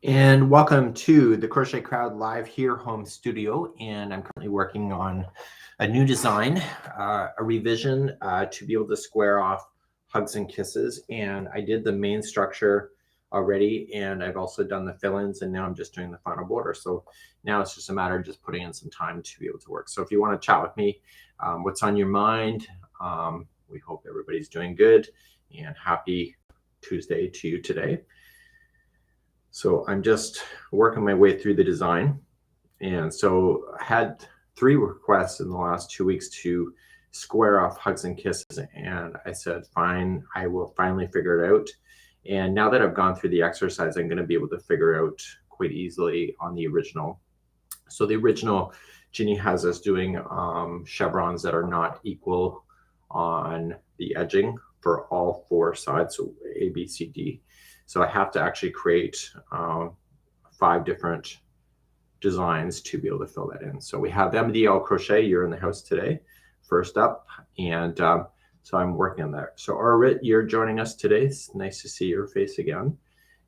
And welcome to the Crochet Crowd live here home studio. And I'm currently working on a new design, a revision to be able to square off hugs and kisses. And I did the main structure already, and I've also done the fill-ins, and now I'm just doing the final border. So now it's just a matter of just putting in some time to be able to work. So if you want to chat with me, what's on your mind? We hope everybody's doing good, and happy Tuesday to you today. So I'm just working my way through the design. And so I had 3 requests in the last 2 weeks to square off hugs and kisses. And I said, fine, I will finally figure it out. And now that I've gone through the exercise, I'm going to be able to figure out quite easily on the original. So the original, Ginny has us doing chevrons that are not equal on the edging for all 4 sides, so A, B, C, D. So I have to actually create 5 different designs to be able to fill that in. So we have MDL Crochet, you're in the house today, first up. And so I'm working on that. So Arrit, you're joining us today. It's nice to see your face again.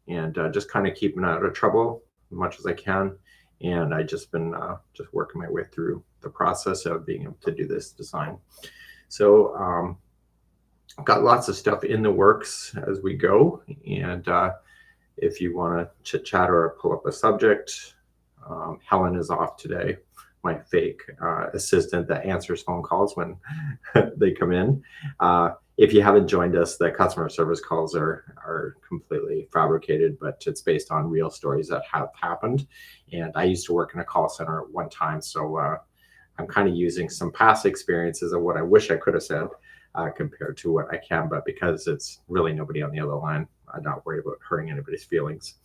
And just kind of keeping out of trouble as much as I can. And I just been just working my way through the process of being able to do this design. So I've got lots of stuff in the works as we go. And if you want to chit chat or pull up a subject, Helen is off today, my fake assistant that answers phone calls when they come in. If you haven't joined us, the customer service calls are completely fabricated, but it's based on real stories that have happened. And I used to work in a call center at one time, so I'm kind of using some past experiences of what I wish I could have said compared to what I can, but because it's really nobody on the other line, I'm not worried about hurting anybody's feelings,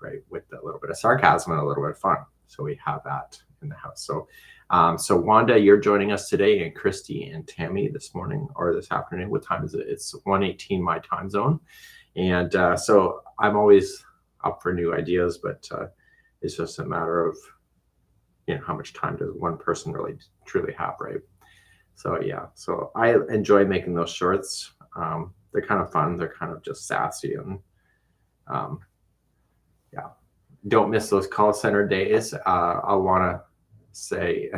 right? With a little bit of sarcasm and a little bit of fun. So we have that in the house. So so Wanda, you're joining us today, and Christy and Tammy this morning or this afternoon. What time is it? It's 1:18 my time zone. And so I'm always up for new ideas, but it's just a matter of, how much time does one person really truly have, right? So yeah, so I enjoy making those shorts. They're kind of fun. They're kind of just sassy, and yeah, don't miss those call center days. I want to say,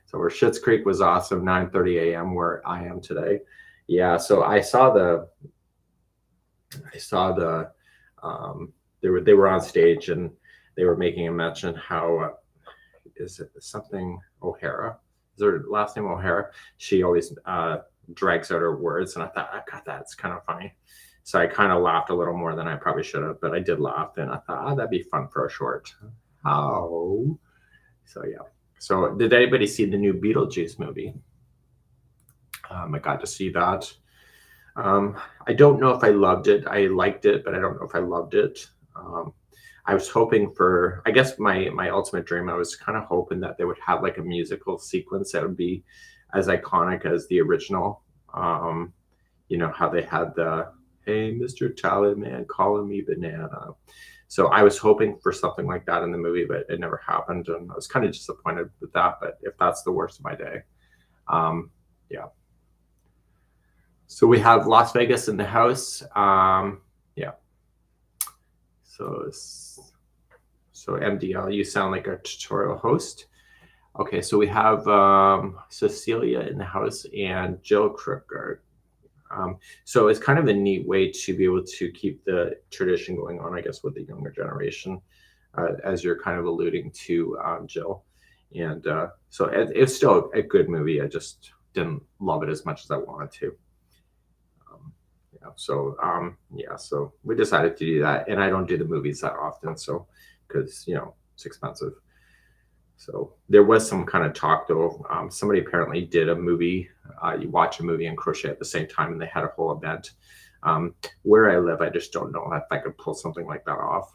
so where Schitt's Creek was awesome, 9:30 a.m. where I am today. Yeah, so I saw the they were on stage and they were making a mention how is it something O'Hara? Is her last name O'Hara? She always drags out her words, and I thought, God, that's kind of funny. So I kind of laughed a little more than I probably should have, but I did laugh, and I thought, that'd be fun for a short. Oh, so yeah. So did anybody see the new Beetlejuice movie? I got to see that. I don't know if I loved it. I liked it, but I don't know if I loved it. I was hoping for, I guess my ultimate dream, I was kind of hoping that they would have like a musical sequence that would be as iconic as the original. How they had the, hey, Mr. Tallyman calling me banana. So I was hoping for something like that in the movie, but it never happened. And I was kind of disappointed with that, but if that's the worst of my day, yeah. So we have Las Vegas in the house. Yeah. So MDL, you sound like a tutorial host. Okay, so we have Cecilia in the house and Jill Crookard. So it's kind of a neat way to be able to keep the tradition going on, I guess, with the younger generation, as you're kind of alluding to, Jill. And so it's still a good movie. I just didn't love it as much as I wanted to. So we decided to do that, and I don't do the movies that often, so because it's expensive. So there was some kind of talk though. Somebody apparently did a movie. You watch a movie and crochet at the same time, and they had a whole event. Where I live, I just don't know if I could pull something like that off.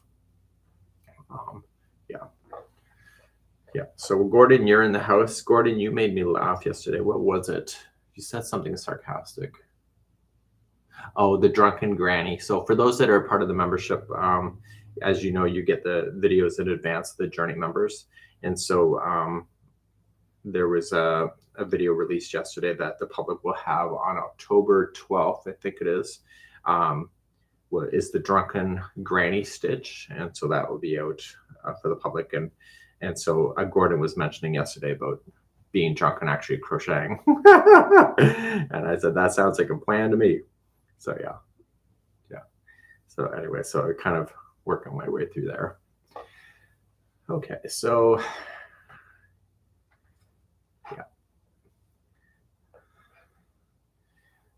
Yeah. So Gordon, you're in the house. Gordon, you made me laugh yesterday. What was it? You said something sarcastic. Oh, the drunken granny. So for those that are part of the membership, as you know, you get the videos in advance, the Journey members. And so there was a video released yesterday that the public will have on October 12th, I think it is, what is the drunken granny stitch, and so that will be out for the public. And so Gordon was mentioning yesterday about being drunk and actually crocheting, and I said that sounds like a plan to me. So yeah. So anyway, so I kind of working my way through there. Okay, so yeah.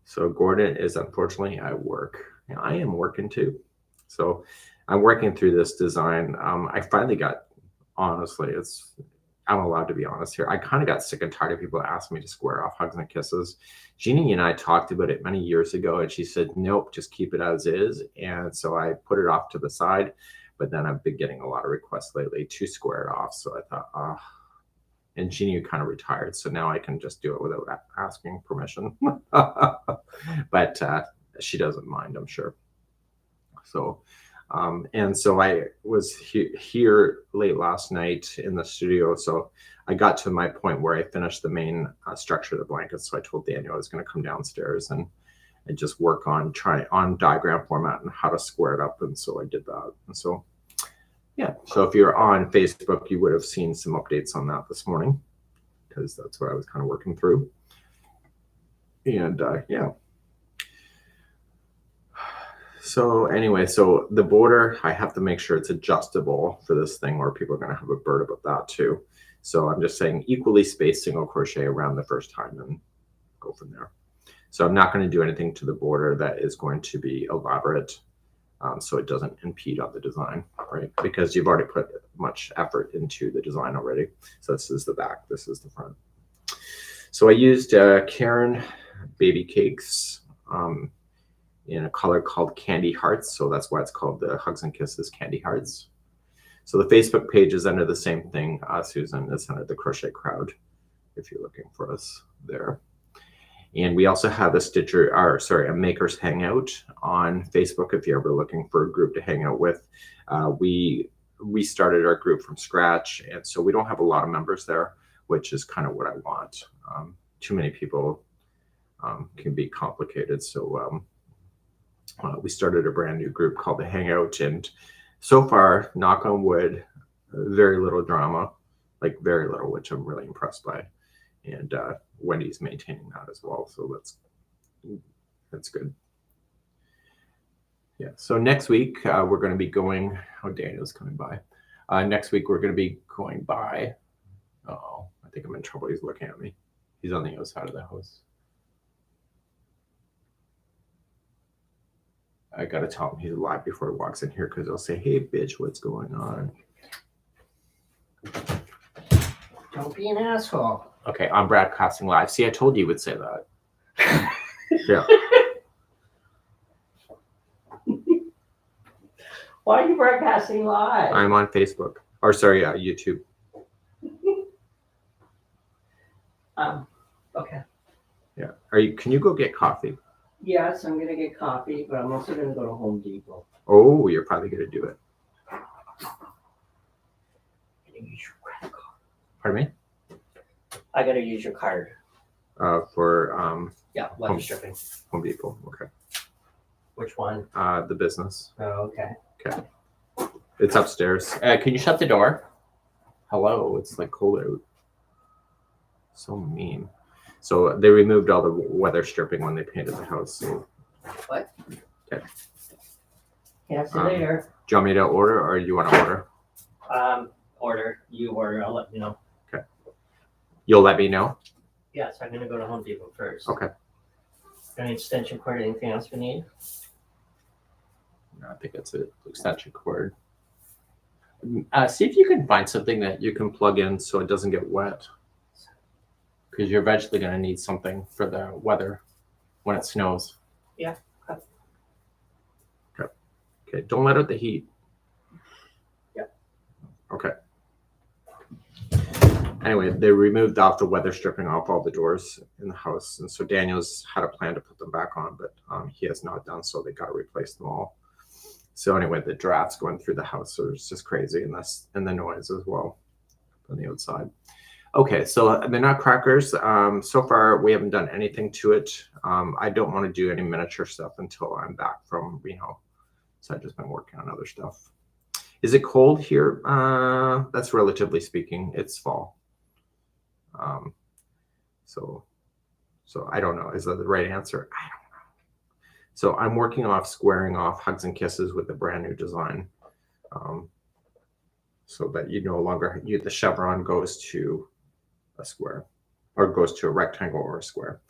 So Gordon is unfortunately at work. And I am working too. So I'm working through this design. I finally got, honestly, I'm allowed to be honest here. I kind of got sick and tired of people asking me to square off Hugs and Kisses. Jeannie and I talked about it many years ago, and she said, nope, just keep it as is. And so I put it off to the side, but then I've been getting a lot of requests lately to square it off. So I thought, and Jeannie kind of retired, so now I can just do it without asking permission. But she doesn't mind, I'm sure. So, and so I was here late last night in the studio. So I got to my point where I finished the main structure of the blanket. So I told Daniel I was going to come downstairs and just work on diagram format and how to square it up. And so I did that. And so, yeah. So if you're on Facebook, you would have seen some updates on that this morning, because that's what I was kind of working through. And yeah. So anyway, so the border, I have to make sure it's adjustable for this thing, or people are going to have a bird about that too. So I'm just saying equally spaced single crochet around the first time and go from there. So I'm not going to do anything to the border that is going to be elaborate, so it doesn't impede on the design, right? Because you've already put much effort into the design already. So this is the back, this is the front. So I used Karen Baby Cakes in a color called Candy Hearts. So that's why it's called the Hugs and Kisses Candy Hearts. So the Facebook page is under the same thing. Susan is under the Crochet Crowd, if you're looking for us there. And we also have a Makers Hangout on Facebook if you're ever looking for a group to hang out with. We restarted our group from scratch, and so we don't have a lot of members there, which is kind of what I want. Too many people can be complicated. So we started a brand new group called the Hangout, and so far, knock on wood, very little drama, like very little, which I'm really impressed by. And Wendy's maintaining that as well, so that's good. Yeah. So next week we're going to be going. Oh, Daniel's coming by. Next week we're going to be going by. Oh, I think I'm in trouble. He's looking at me. He's on the other side of the house. I gotta tell him he's alive before he walks in here, because he'll say, "Hey, bitch, what's going on?" Don't be an asshole. Okay, I'm broadcasting live. See, I told you would say that. Yeah. Why are you broadcasting live? I'm on Facebook. Or sorry, YouTube. Okay. Yeah. Can you go get coffee? Yes, I'm gonna get coffee, but I'm also gonna go to Home Depot. Oh, you're probably gonna do it. I'm gonna use your credit card. Pardon me? I gotta use your card. For Yeah, leather stripping. Home Depot. Okay. Which one? The business. Oh, okay. Okay. It's upstairs. Can you shut the door? Hello, it's like cold out. So mean. So they removed all the weather stripping when they painted the house. So. What? Okay. Yeah, see you later. Do you want me to order, or do you want to order? Order. You order. I'll let you know. Okay. You'll let me know? Yes, I'm gonna go to Home Depot first. Okay. Any extension cord? Anything else we need? No, I think that's it. Extension cord. See if you can find something that you can plug in so it doesn't get wet. Because you're eventually going to need something for the weather when it snows. Yeah. Okay. Okay. Don't let out the heat. Yep. Okay. Anyway, they removed off the weather stripping off all the doors in the house. And so Daniel's had a plan to put them back on, but he has not done so. They got to replace them all. So anyway, the drafts going through the house are just crazy, and the noise as well on the outside. Okay, so the nutcrackers, so far we haven't done anything to it. I don't want to do any miniature stuff until I'm back from Reno. So I've just been working on other stuff. Is it cold here? That's relatively speaking. It's fall. So I don't know. Is that the right answer? I don't know. So I'm working off squaring off Hugs and Kisses with a brand new design. So that you no longer, the chevron goes to a square, or goes to a rectangle or a square.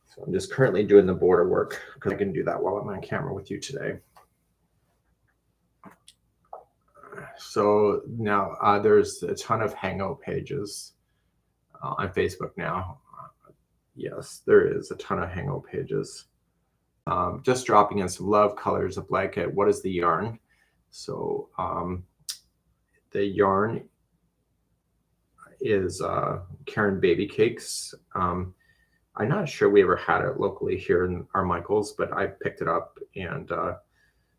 So I'm just currently doing the border work because I can do that while I'm on camera with you today. So now there's a ton of Hangout pages on Facebook now. Yes, there is a ton of Hangout pages. Just dropping in some love, colors of blanket. What is the yarn? So the yarn is Karen Baby Cakes. I'm not sure we ever had it locally here in Armichael's, but I picked it up, and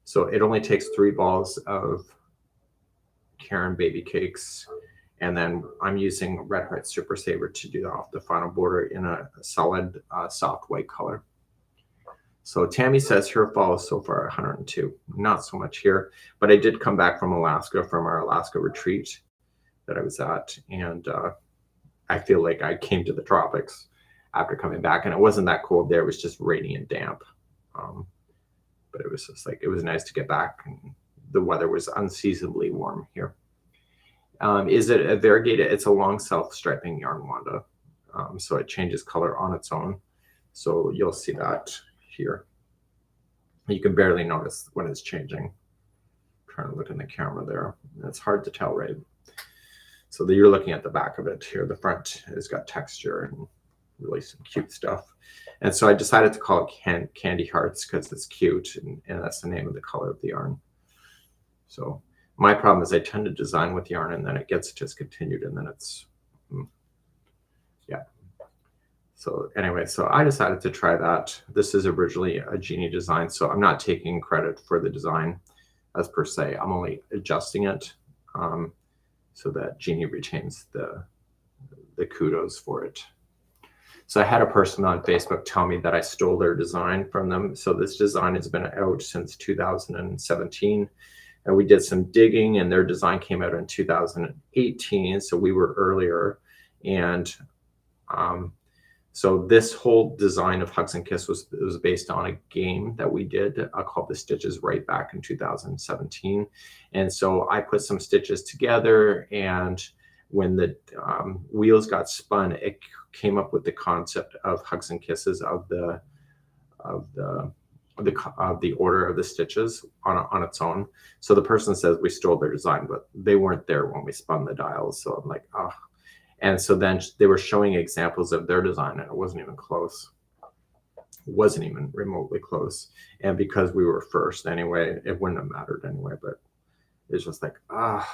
so it only takes 3 balls of Karen Baby Cakes, and then I'm using Red Heart Super Saver to do off the final border in a solid soft white color. So Tammy says her fall is so far 102. Not so much here, but I did come back from Alaska, from our Alaska retreat that I was at, and I feel like I came to the tropics after coming back, and it wasn't that cold there. It was just rainy and damp, but it was just like, it was nice to get back, and the weather was unseasonably warm here. Is it a variegated? It's a long self-striping yarn, Wanda. So it changes color on its own. So you'll see that here. You can barely notice when it's changing. I'm trying to look in the camera there. It's hard to tell, right? So you're looking at the back of it here. The front has got texture and really some cute stuff. And so I decided to call it Candy Hearts because it's cute, and that's the name of the color of the yarn. So my problem is I tend to design with yarn and then it gets discontinued, and then it's, yeah. So anyway, so I decided to try that. This is originally a Jeannie design, so I'm not taking credit for the design as per se. I'm only adjusting it so that Jeannie retains the kudos for it. So I had a person on Facebook tell me that I stole their design from them. So this design has been out since 2017. And we did some digging, and their design came out in 2018. So we were earlier. And so this whole design of Hugs and Kiss was based on a game that we did called The Stitches right back in 2017. And so I put some stitches together, and when the wheels got spun, it came up with the concept of Hugs and Kisses of the order of the stitches on its own. So the person says we stole their design, but they weren't there when we spun the dials. So I'm like, oh. And so then they were showing examples of their design, and it wasn't even close. It wasn't even remotely close. And because we were first anyway, it wouldn't have mattered anyway, but it's just like, ah.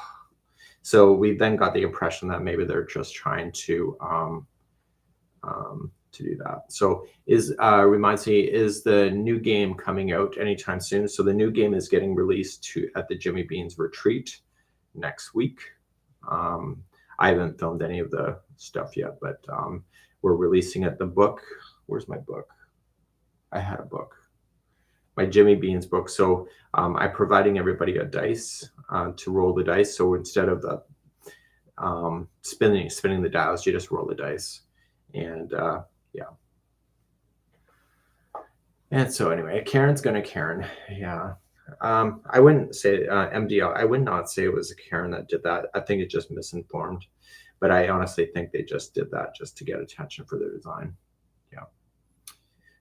So we then got the impression that maybe they're just trying to do that. So reminds me, is the new game coming out anytime soon? So the new game is getting released at the Jimmy Beans retreat next week. I haven't filmed any of the stuff yet, but we're releasing it. The book, where's my book? I had a book, my Jimmy Beans book. So I'm providing everybody a dice to roll the dice. So instead of the spinning the dials, you just roll the dice. And yeah. And so anyway, Karen's gonna Karen. Yeah. I wouldn't say MDL. I would not say it was a Karen that did that. I think it's just misinformed. But I honestly think they just did that just to get attention for their design. Yeah.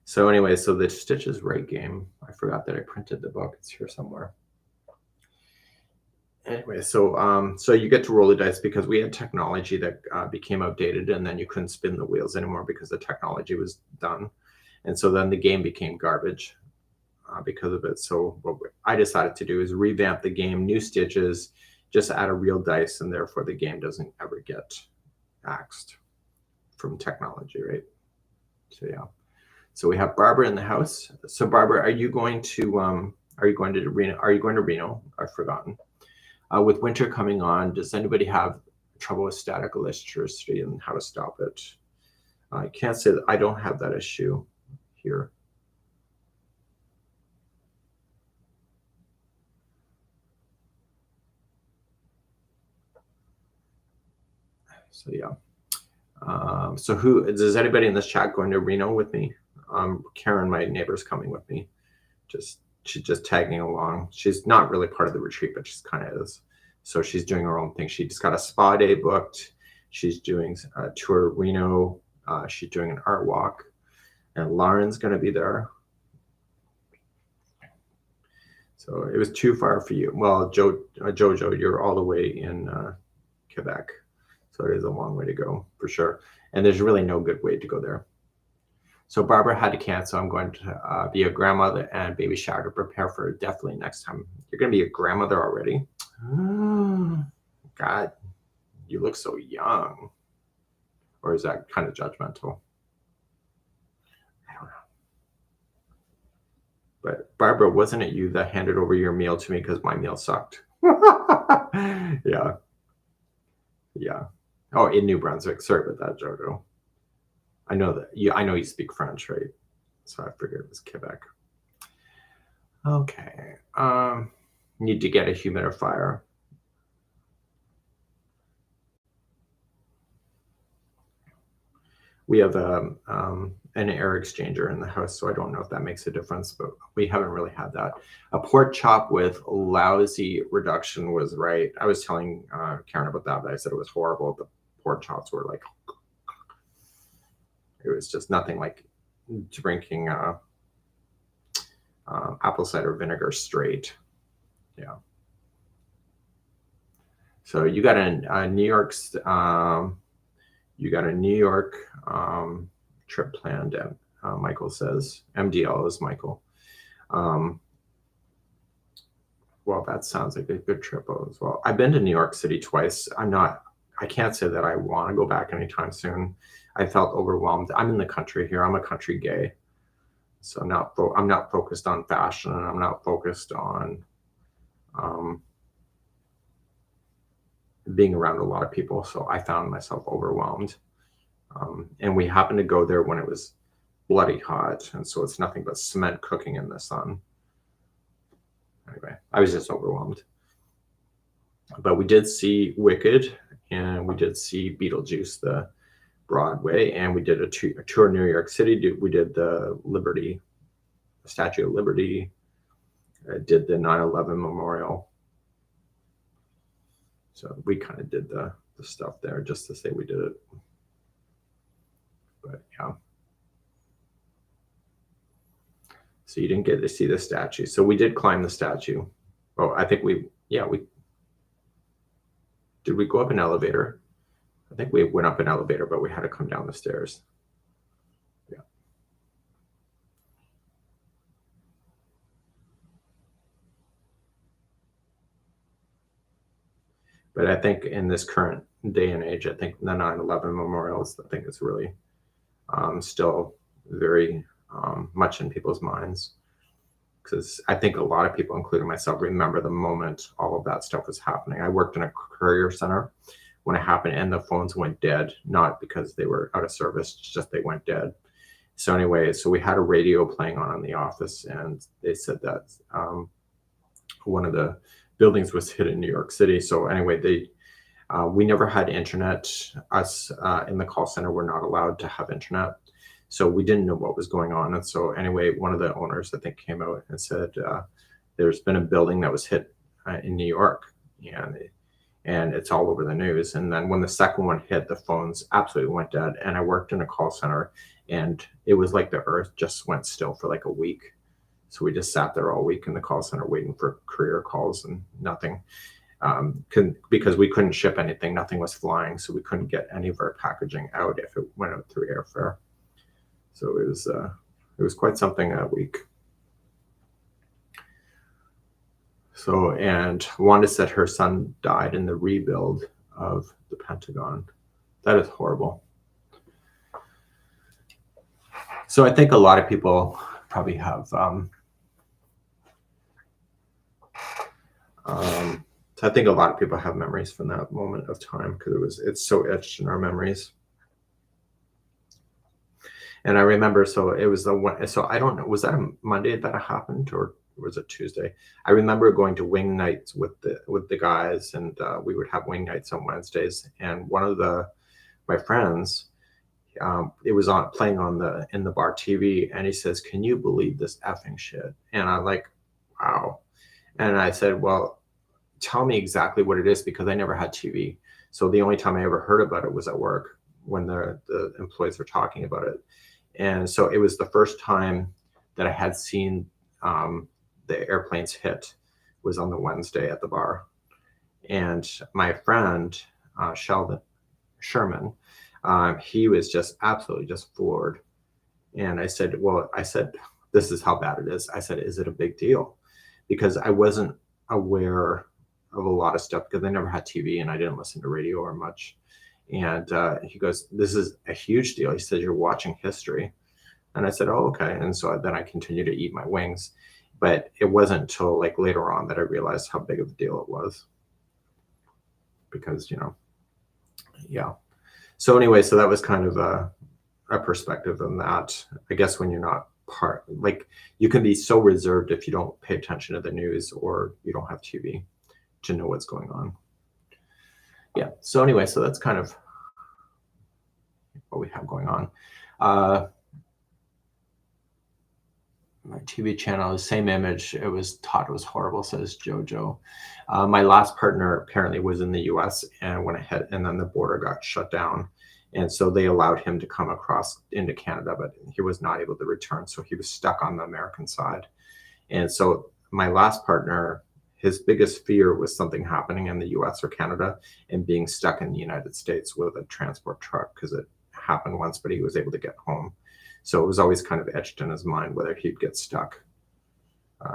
So anyway, so the Stitches Right game. I forgot that I printed the book. It's here somewhere. Anyway, so so you get to roll the dice because we had technology that became outdated, and then you couldn't spin the wheels anymore because the technology was done. And so then the game became garbage because of it. So what I decided to do is revamp the game, new stitches, just add a real dice, and therefore the game doesn't ever get axed from technology, right? So yeah. So we have Barbara in the house. So Barbara, are you going to Reno? Are you going to Reno? I've forgotten. With winter coming on, does anybody have trouble with static electricity and how to stop it? I can't say that I don't have that issue here. So yeah. So who is anybody in this chat going to Reno with me? Karen, my neighbor's coming with me. She's just tagging along. She's not really part of the retreat, but she's kind of is. So she's doing her own thing. She just got a spa day booked. She's doing a tour of Reno. She's doing an art walk, and Lauren's going to be there. So it was too far for you. Well, Jojo, you're all the way in Quebec. So it is a long way to go for sure. And there's really no good way to go there. So Barbara had to cancel. I'm going to be a grandmother and baby shower to prepare for definitely next time. You're going to be a grandmother already? God, you look so young. Or is that kind of judgmental? I don't know. But Barbara, wasn't it you that handed over your meal to me because my meal sucked? Yeah. Yeah. Oh, in New Brunswick. Sorry about that, Jojo. I know you speak French, right? So I figured it was Quebec. Okay. Need to get a humidifier. We have an air exchanger in the house, so I don't know if that makes a difference, but we haven't really had that. A pork chop with lousy reduction was right. I was telling Karen about that, but I said it was horrible. The pork chops were like, it was just nothing like drinking apple cider vinegar straight. Yeah. So you got a New York. You got a New York trip planned, Michael says. MDL is Michael. Well, that sounds like a good trip as well. I've been to New York City twice. I can't say that I want to go back anytime soon. I felt overwhelmed. I'm in the country here. I'm a country gay. So I'm not focused on fashion, and I'm not focused on being around a lot of people. So I found myself overwhelmed. And we happened to go there when it was bloody hot. And so it's nothing but cement cooking in the sun. Anyway, I was just overwhelmed. But we did see Wicked, and we did see Beetlejuice, the Broadway, and we did a tour in New York City. We did the Statue of Liberty, did the 9/11 memorial. So we kind of did the stuff there just to say we did it. But yeah. So you didn't get to see the statue. So we did climb the statue. Oh, I think did we go up an elevator? I think we went up an elevator, but we had to come down the stairs. Yeah. But I think in this current day and age, I think the 9/11 memorials, I think it's really still very much in people's minds. Because I think a lot of people, including myself, remember the moment all of that stuff was happening. I worked in a courier center when it happened, and the phones went dead, not because they were out of service, just they went dead. So anyway, so we had a radio playing on in the office, and they said that one of the buildings was hit in New York City. So anyway, we never had internet. Us in the call center were not allowed to have internet. So we didn't know what was going on. And so anyway, one of the owners, I think, came out and said, there's been a building that was hit in New York, and it's all over the news. And then when the second one hit, the phones absolutely went dead. And I worked in a call center, and it was like the earth just went still for like a week. So we just sat there all week in the call center waiting for courier calls and nothing. Because we couldn't ship anything, nothing was flying. So we couldn't get any of our packaging out if it went out through airfare. So it was quite something that week. So, and Wanda said her son died in the rebuild of the Pentagon. That is horrible. So I think a lot of people probably have, so I think a lot of people have memories from that moment of time because it's so etched in our memories. And I remember, so it was so I don't know, was that a Monday that it happened, or was it Tuesday? I remember going to wing nights with the guys, and we would have wing nights on Wednesdays. And one of the my friends, it was on playing on in the bar TV, and he says, "Can you believe this effing shit?" And I'm like, "Wow." And I said, "Well, tell me exactly what it is," because I never had TV. So the only time I ever heard about it was at work when the employees were talking about it. And so it was the first time that I had seen the airplanes hit was on the Wednesday at the bar. And my friend, Sheldon Sherman, he was just absolutely just floored. And I said, this is how bad it is. I said, is it a big deal? Because I wasn't aware of a lot of stuff because I never had TV and I didn't listen to radio or much. And he goes, this is a huge deal. He says, you're watching history. And I said, oh, okay. And so then I continued to eat my wings. But it wasn't until like later on that I realized how big of a deal it was. Because, yeah. So anyway, so that was kind of a perspective on that. I guess when you're not like you can be so reserved if you don't pay attention to the news or you don't have TV to know what's going on. Yeah. So anyway, so that's kind of what we have going on. My TV channel, the same image. It was horrible, says Jojo. My last partner apparently was in the US and went ahead, and then the border got shut down. And so they allowed him to come across into Canada, but he was not able to return. So he was stuck on the American side. And so my last partner, his biggest fear was something happening in the US or Canada and being stuck in the United States with a transport truck, because it happened once, but he was able to get home. So it was always kind of etched in his mind whether he'd get stuck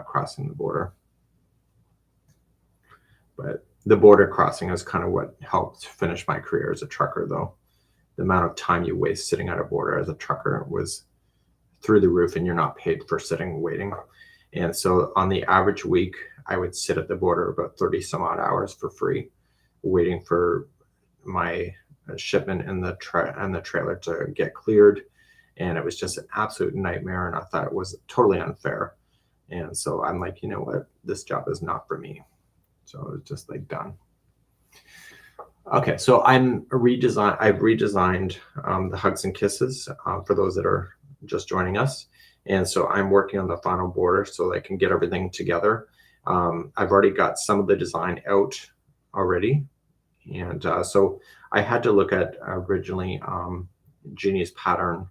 crossing the border. But the border crossing is kind of what helped finish my career as a trucker, though. The amount of time you waste sitting at a border as a trucker was through the roof, and you're not paid for sitting and waiting. And so on the average week, I would sit at the border about 30 some odd hours for free, waiting for my shipment and the trailer to get cleared. And it was just an absolute nightmare. And I thought it was totally unfair. And so I'm like, you know what? This job is not for me. So it was just like done. Okay, so I've redesigned the Hugs and Kisses for those that are just joining us. And so I'm working on the final border so I can get everything together. I've already got some of the design out already. And so I had to look at originally Jeannie's pattern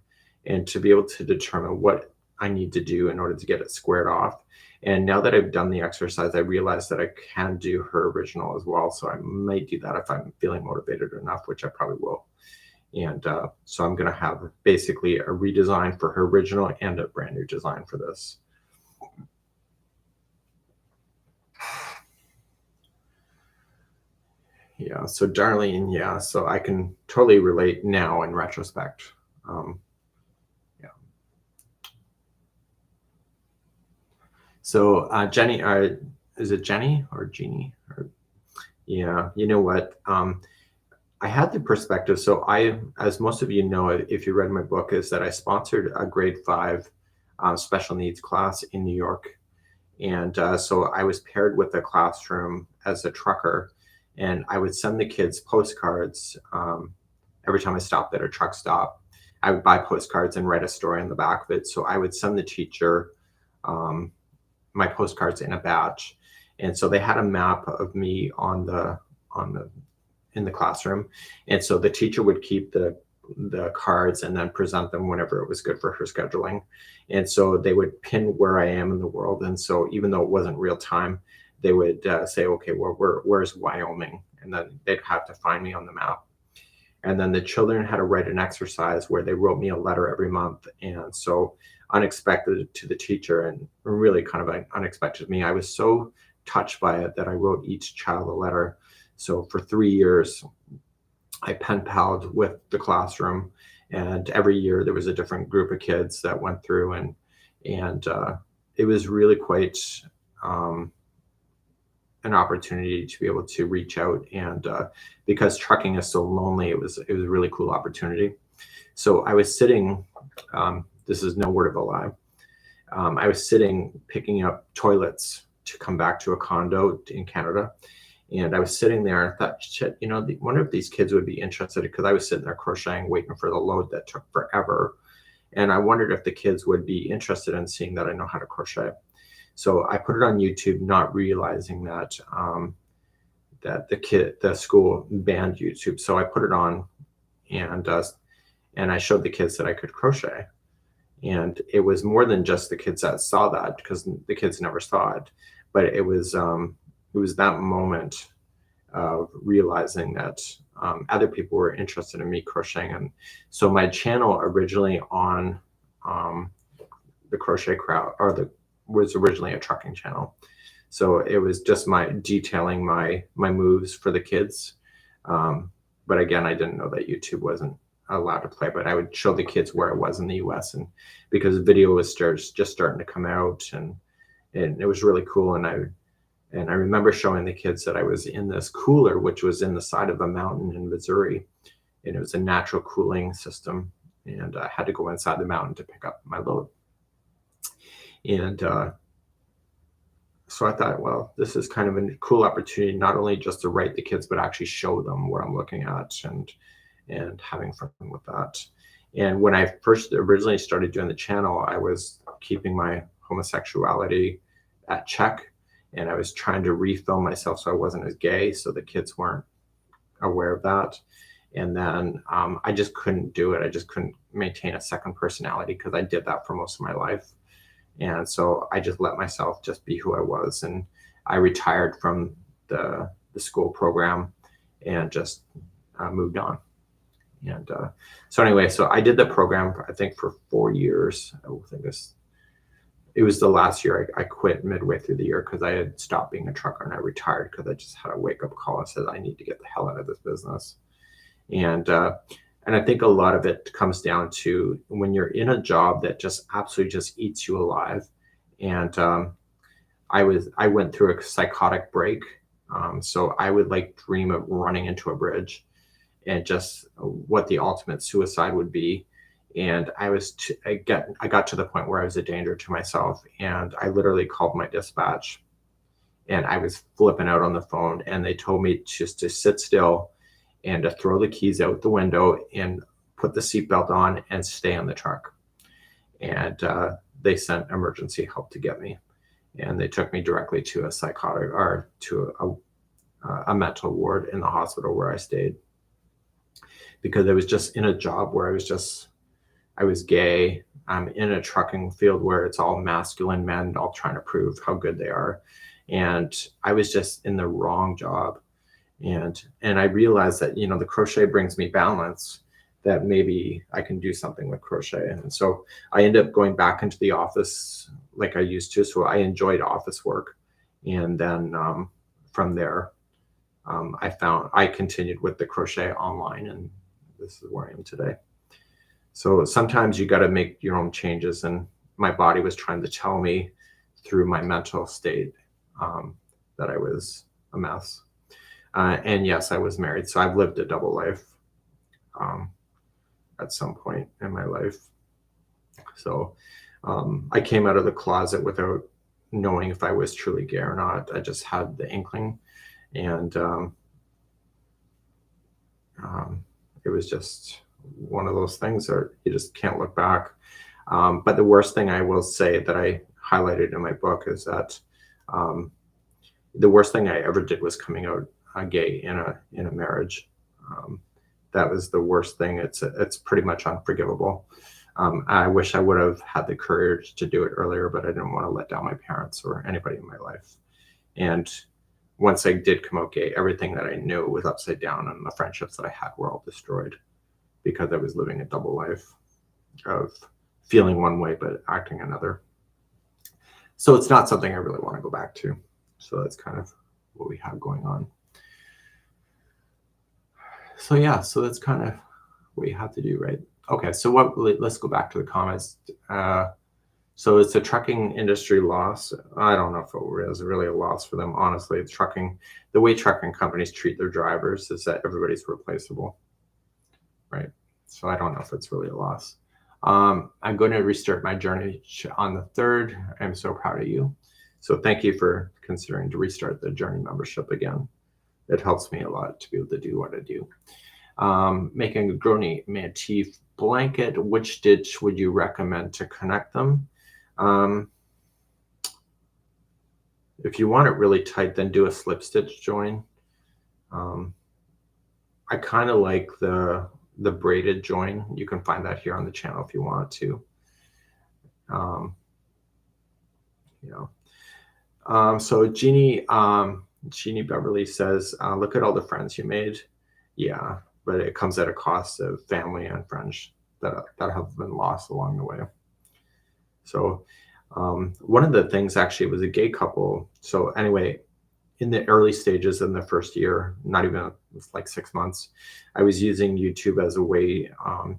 and to be able to determine what I need to do in order to get it squared off. And now that I've done the exercise, I realized that I can do her original as well. So I might do that if I'm feeling motivated enough, which I probably will. And so I'm going to have basically a redesign for her original and a brand new design for this. Yeah, so Darlene, yeah, so I can totally relate now in retrospect. Yeah. So Jenny, is it Jenny or Jeannie? Yeah, you know what? I had the perspective. So as most of you know, if you read my book, is that I sponsored a grade 5 special needs class in New York. And so I was paired with a classroom as a trucker, and I would send the kids postcards every time I stopped at a truck stop. I would buy postcards and write a story on the back of it. So I would send the teacher my postcards in a batch. And so they had a map of me in the classroom. And so the teacher would keep the cards and then present them whenever it was good for her scheduling. And so they would pin where I am in the world. And so even though it wasn't real time, they would say, okay, well, where's Wyoming? And then they'd have to find me on the map. And then the children had to write an exercise where they wrote me a letter every month. And so unexpected to the teacher and really kind of unexpected to me, I was so touched by it that I wrote each child a letter. So for 3 years, I pen palled with the classroom, and every year there was a different group of kids that went through, and it was really quite an opportunity to be able to reach out, and because trucking is so lonely, it was a really cool opportunity. So I was sitting, this is no word of a lie, I was sitting picking up toilets to come back to a condo in Canada. And I was sitting there and I thought, shit, wonder if these kids would be interested, because I was sitting there crocheting, waiting for the load that took forever. And I wondered if the kids would be interested in seeing that I know how to crochet. So I put it on YouTube, not realizing that that the school banned YouTube. So I put it on, and I showed the kids that I could crochet. And it was more than just the kids that saw that, because the kids never saw it, but it was that moment of realizing that other people were interested in me crocheting. And so my channel originally on the Crochet Crowd, was originally a trucking channel. So it was just my detailing my moves for the kids. But again, I didn't know that YouTube wasn't allowed to play, but I would show the kids where I was in the US, and because video was just starting to come out, and it was really cool. And I remember showing the kids that I was in this cooler, which was in the side of a mountain in Missouri, and it was a natural cooling system, and I had to go inside the mountain to pick up my load. And so I thought, well, this is kind of a cool opportunity, not only just to write the kids, but actually show them what I'm looking at, and having fun with that. And when I first originally started doing the channel, I was keeping my homosexuality at check, and I was trying to refilm myself so I wasn't as gay, so the kids weren't aware of that. And then I just couldn't do it. I just couldn't maintain a second personality, because I did that for most of my life. And so I just let myself just be who I was. And I retired from the school program and just moved on. And so anyway, so I did the program, I think, for 4 years. I think it was the last year. I quit midway through the year because I had stopped being a trucker, and I retired because I just had a wake-up call. I said, I need to get the hell out of this business. And I think a lot of it comes down to when you're in a job that just absolutely just eats you alive. And I went through a psychotic break. So I would dream of running into a bridge, and just what the ultimate suicide would be. And I got to the point where I was a danger to myself, and I literally called my dispatch, and I was flipping out on the phone, and they told me just to sit still and to throw the keys out the window and put the seatbelt on and stay in the truck. And they sent emergency help to get me, and they took me directly to a psychotic, or to a mental ward in the hospital where I stayed, because I was just in a job where I was gay. I'm in a trucking field where it's all masculine men all trying to prove how good they are. And I was just in the wrong job. And I realized that, the crochet brings me balance, that maybe I can do something with crochet. And so I ended up going back into the office like I used to. So I enjoyed office work. And then from there, I continued with the crochet online, and this is where I am today. So sometimes you got to make your own changes. And my body was trying to tell me through my mental state that I was a mess. And yes, I was married. So I've lived a double life at some point in my life. So I came out of the closet without knowing if I was truly gay or not. I just had the inkling. And it was just one of those things that you just can't look back. But the worst thing I will say that I highlighted in my book is that the worst thing I ever did was coming out gay in a marriage. That was the worst thing. It's pretty much unforgivable. I wish I would have had the courage to do it earlier, but I didn't want to let down my parents or anybody in my life. And once I did come out gay, everything that I knew was upside down, and the friendships that I had were all destroyed, because I was living a double life of feeling one way but acting another. So it's not something I really want to go back to. So that's kind of what we have going on. So yeah, so that's kind of what you have to do, right? Okay, so let's go back to the comments. So it's a trucking industry loss. I don't know if it was really a loss for them. Honestly, it's the way trucking companies treat their drivers is that everybody's replaceable, right? So I don't know if it's really a loss. I'm going to restart my journey on the 3rd. I'm so proud of you. So thank you for considering to restart the Journey membership again. it helps me a lot to be able to do what I do. Making a Grony motif blanket, which stitch would you recommend to connect them? If you want it really tight, then do a slip stitch join. I kind of like the braided join. You can find that here on the channel if you want to. So Jeannie Beverly says, look at all the friends you made. Yeah, but it comes at a cost of family and friends that have been lost along the way. So one of the things actually was a gay couple. So anyway, in the early stages in the first year, not even like 6 months, I was using YouTube as a way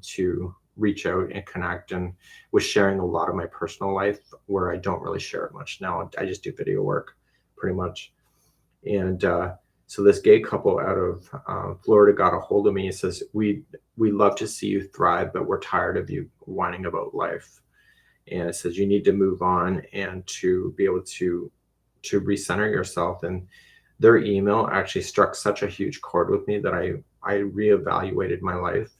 to reach out and connect, and was sharing a lot of my personal life where I don't really share it much now. I just do video work pretty much. And so this gay couple out of Florida got a hold of me and says, we love to see you thrive, but we're tired of you whining about life. And it says you need to move on and to be able to recenter yourself. And their email actually struck such a huge chord with me that I reevaluated my life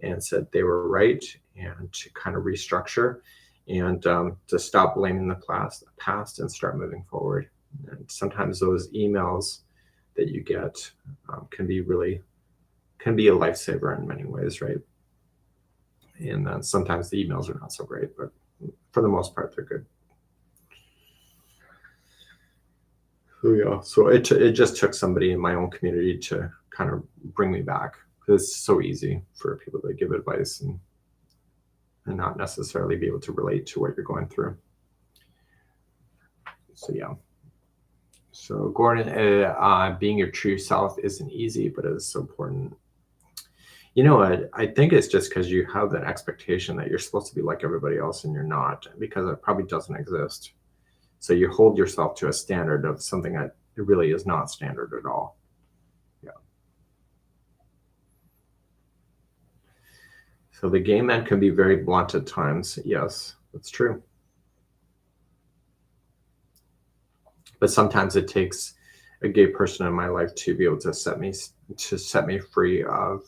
and said they were right, and to kind of restructure and to stop blaming the past and start moving forward. And sometimes those emails that you get can be a lifesaver in many ways, right? And then sometimes the emails are not so great, but for the most part, they're good. So yeah, so it just took somebody in my own community to kind of bring me back, because it's so easy for people to give advice and not necessarily be able to relate to what you're going through. So yeah. So Gordon, being your true self isn't easy, but it is so important. You know what? I think it's just because you have that expectation that you're supposed to be like everybody else, and you're not, because it probably doesn't exist. So you hold yourself to a standard of something that really is not standard at all. Yeah. So the gay man can be very blunt at times. Yes, that's true. But sometimes it takes a gay person in my life to be able to set me free of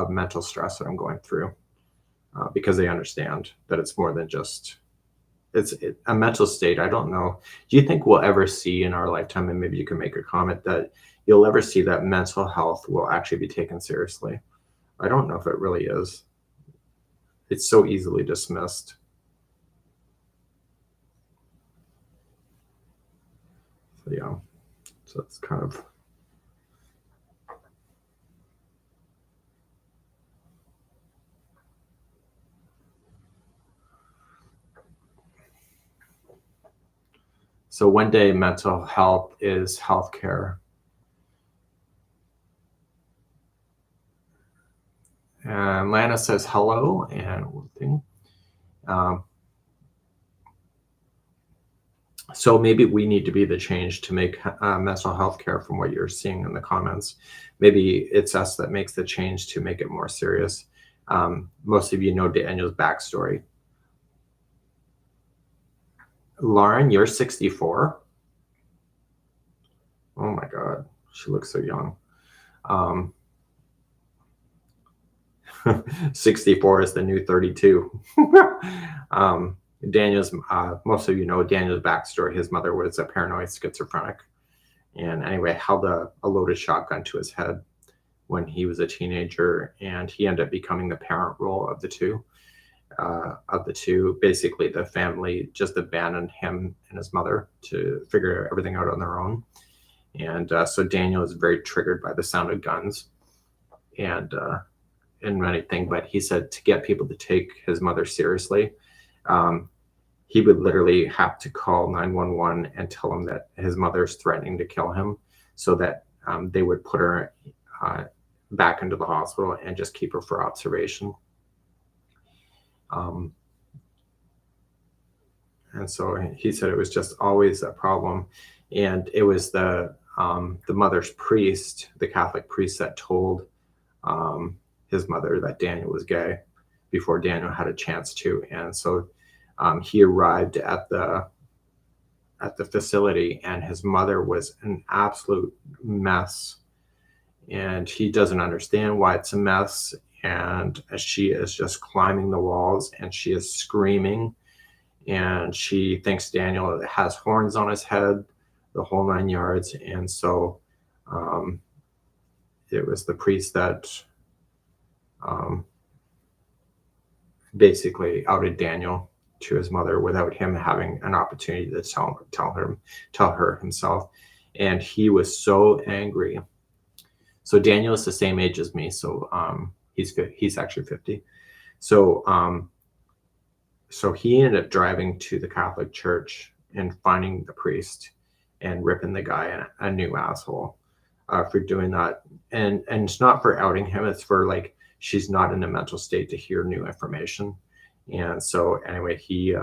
mental stress that I'm going through, because they understand that it's more than just a mental state. I don't know. Do you think we'll ever see in our lifetime, and maybe you can make a comment, that you'll ever see that mental health will actually be taken seriously? I don't know if it really is. It's so easily dismissed. So yeah, so it's kind of. So one day mental health is healthcare. And Lana says hello, and one thing. So maybe we need to be the change to make mental health care, from what you're seeing in the comments. Maybe it's us that makes the change to make it more serious. Most of you know Daniel's backstory. Lauren, you're 64. Oh my God, she looks so young. 64 is the new 32. Daniel's, most of you know Daniel's backstory. His mother was a paranoid schizophrenic, and anyway, held a loaded shotgun to his head when he was a teenager, and he ended up becoming the parent role of the two. Basically, the family just abandoned him and his mother to figure everything out on their own. And so Daniel is very triggered by the sound of guns and anything. But he said to get people to take his mother seriously, he would literally have to call 911 and tell them that his mother's threatening to kill him, so that they would put her back into the hospital and just keep her for observation. And so he said it was just always a problem. And it was the mother's priest, the Catholic priest, that told his mother that Daniel was gay before Daniel had a chance to. And so he arrived at the facility, and his mother was an absolute mess. and he doesn't understand why it's a mess. And she is just climbing the walls and she is screaming, and she thinks Daniel has horns on his head, the whole 9 yards. And so it was the priest that basically outed Daniel to his mother without him having an opportunity to tell her himself. And he was so angry. So Daniel is the same age as me, so he's actually 50. So so he ended up driving to the Catholic Church and finding the priest and ripping the guy a new asshole for doing that. And it's not for outing him, it's for like, she's not in a mental state to hear new information. And so anyway, he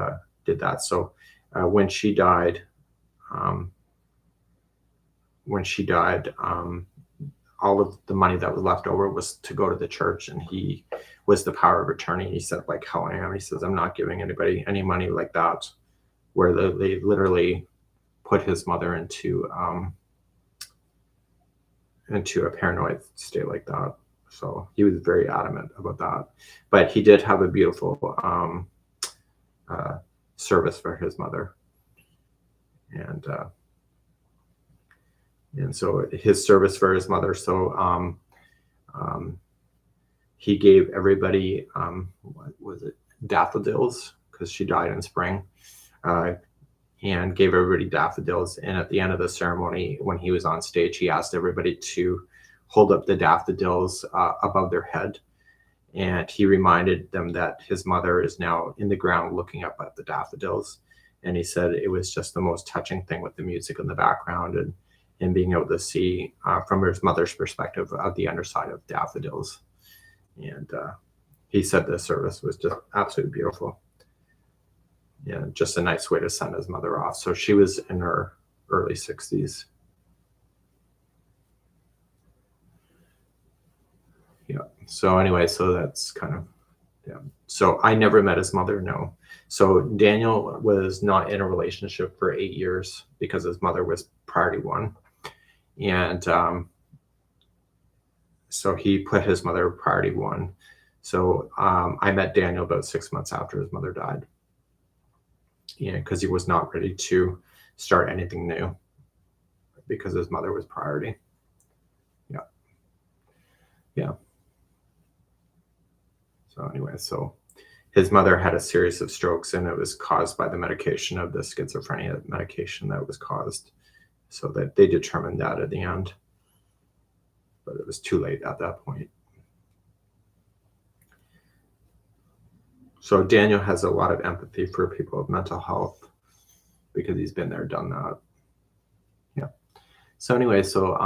did that. So when she died, all of the money that was left over was to go to the church, and he was the power of attorney. He said, like, how I am. He says, I'm not giving anybody any money like that, where they literally put his mother into a paranoid state like that. So he was very adamant about that. But he did have a beautiful service for his mother. And so his service for his mother, so he gave everybody, what was it, daffodils, because she died in spring, and gave everybody daffodils. And at the end of the ceremony, when he was on stage, he asked everybody to hold up the daffodils above their head. And he reminded them that his mother is now in the ground looking up at the daffodils. And he said it was just the most touching thing with the music in the background, and being able to see from his mother's perspective of the underside of daffodils. And he said the service was just absolutely beautiful. Yeah, just a nice way to send his mother off. So she was in her early 60s. Yeah. So anyway, so that's kind of, yeah. So I never met his mother, no. So Daniel was not in a relationship for 8 years because his mother was priority one. And so he put his mother priority one. So I met Daniel about 6 months after his mother died. Yeah, because he was not ready to start anything new because his mother was priority. Yeah. Yeah. So anyway, so his mother had a series of strokes, and it was caused by the medication of the schizophrenia medication that was caused. So that they determined that at the end, but it was too late at that point. So Daniel has a lot of empathy for people with mental health because he's been there, done that. Yeah. So anyway, so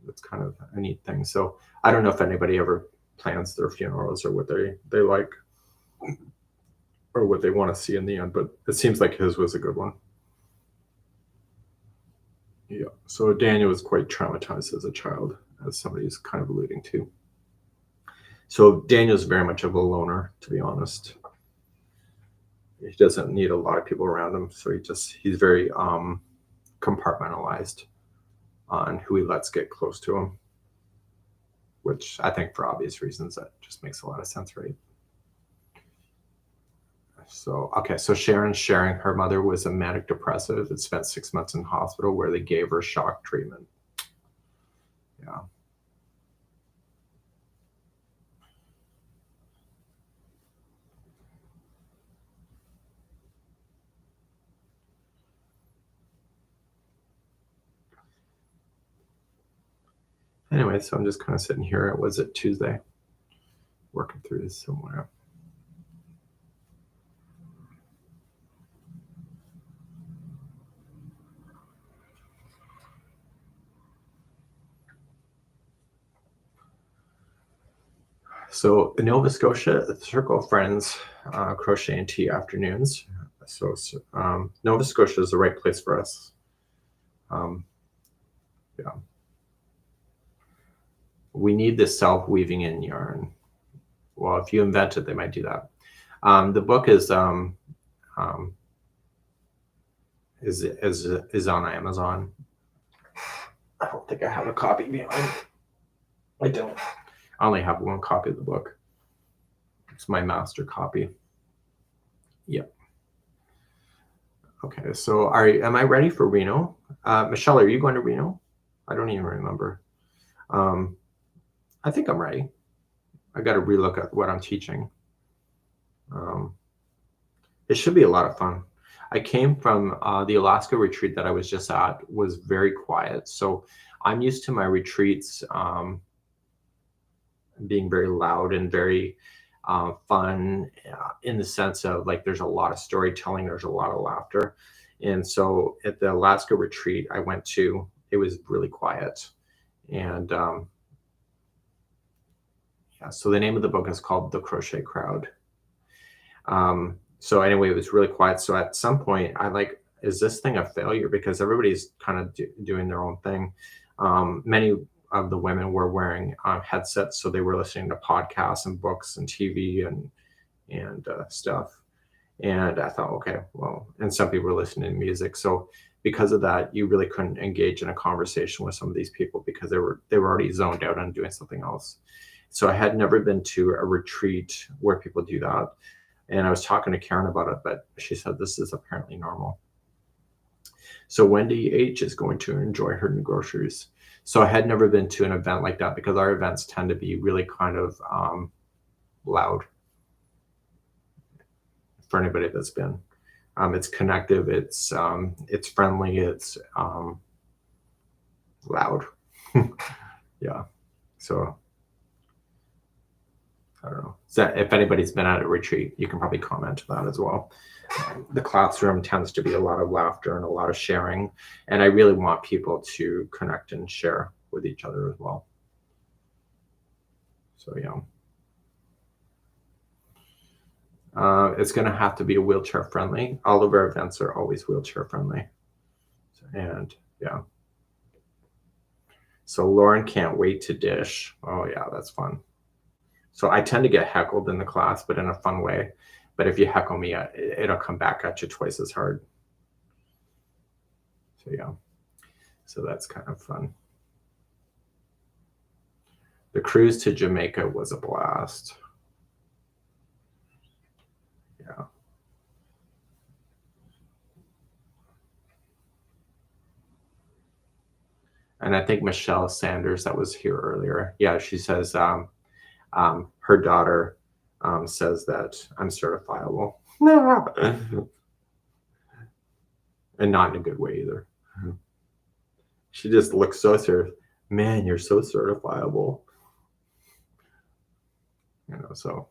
that's kind of a neat thing. So I don't know if anybody ever plans their funerals or what they like or what they want to see in the end, but it seems like his was a good one. Yeah. So Daniel was quite traumatized as a child, as somebody's kind of alluding to. So Daniel's very much of a loner, to be honest. He doesn't need a lot of people around him. So he's very compartmentalized on who he lets get close to him, which I think for obvious reasons, that just makes a lot of sense, right? So, okay, so Sharon's sharing her mother was a manic depressive and spent 6 months in hospital where they gave her shock treatment. Yeah. Anyway, so I'm just kind of sitting here. Was it Tuesday? Working through this somewhere. So in Nova Scotia, the Circle of Friends crochet and tea afternoons. So Nova Scotia is the right place for us. Yeah. We need the self-weaving in yarn. Well, if you invent it, they might do that. The book is on Amazon. don't think I have a copy behind. I don't. I only have one copy of the book. It's my master copy. Yep. Okay, so am I ready for Reno? Michelle, are you going to Reno? I don't even remember. I think I'm ready. I got to relook at what I'm teaching. It should be a lot of fun. I came from the Alaska retreat that I was just at, was very quiet. So I'm used to my retreats being very loud and very fun in the sense of like there's a lot of storytelling, there's a lot of laughter. And so at the Alaska retreat I went to, it was really quiet. And yeah, so the name of the book is called The Crochet Crowd. So anyway, it was really quiet. So at some point I like, is this thing a failure? Because everybody's kind of doing their own thing. Many of the women were wearing headsets, so they were listening to podcasts and books and TV and stuff. And I thought, okay, well, and some people were listening to music. So because of that, you really couldn't engage in a conversation with some of these people because they were already zoned out on doing something else. So I had never been to a retreat where people do that. And I was talking to Karen about it, but she said this is apparently normal. So Wendy H is going to enjoy her new groceries. So I had never been to an event like that because our events tend to be really kind of loud. For anybody that's been, it's connective, it's friendly, it's loud. Yeah. So I don't know. So if anybody's been at a retreat, you can probably comment to that as well. The classroom tends to be a lot of laughter and a lot of sharing. And I really want people to connect and share with each other as well. So, yeah. It's going to have to be a wheelchair friendly. All of our events are always wheelchair friendly. And yeah. So Lauren can't wait to dish. Oh, yeah, that's fun. So I tend to get heckled in the class, but in a fun way. But if you heckle me, it'll come back at you twice as hard. So yeah, so that's kind of fun. The cruise to Jamaica was a blast. Yeah. And I think Michelle Sanders that was here earlier. Yeah, she says her daughter says that I'm certifiable. And not in a good way either. She just looks so serious. Man, you're so certifiable. You know, so.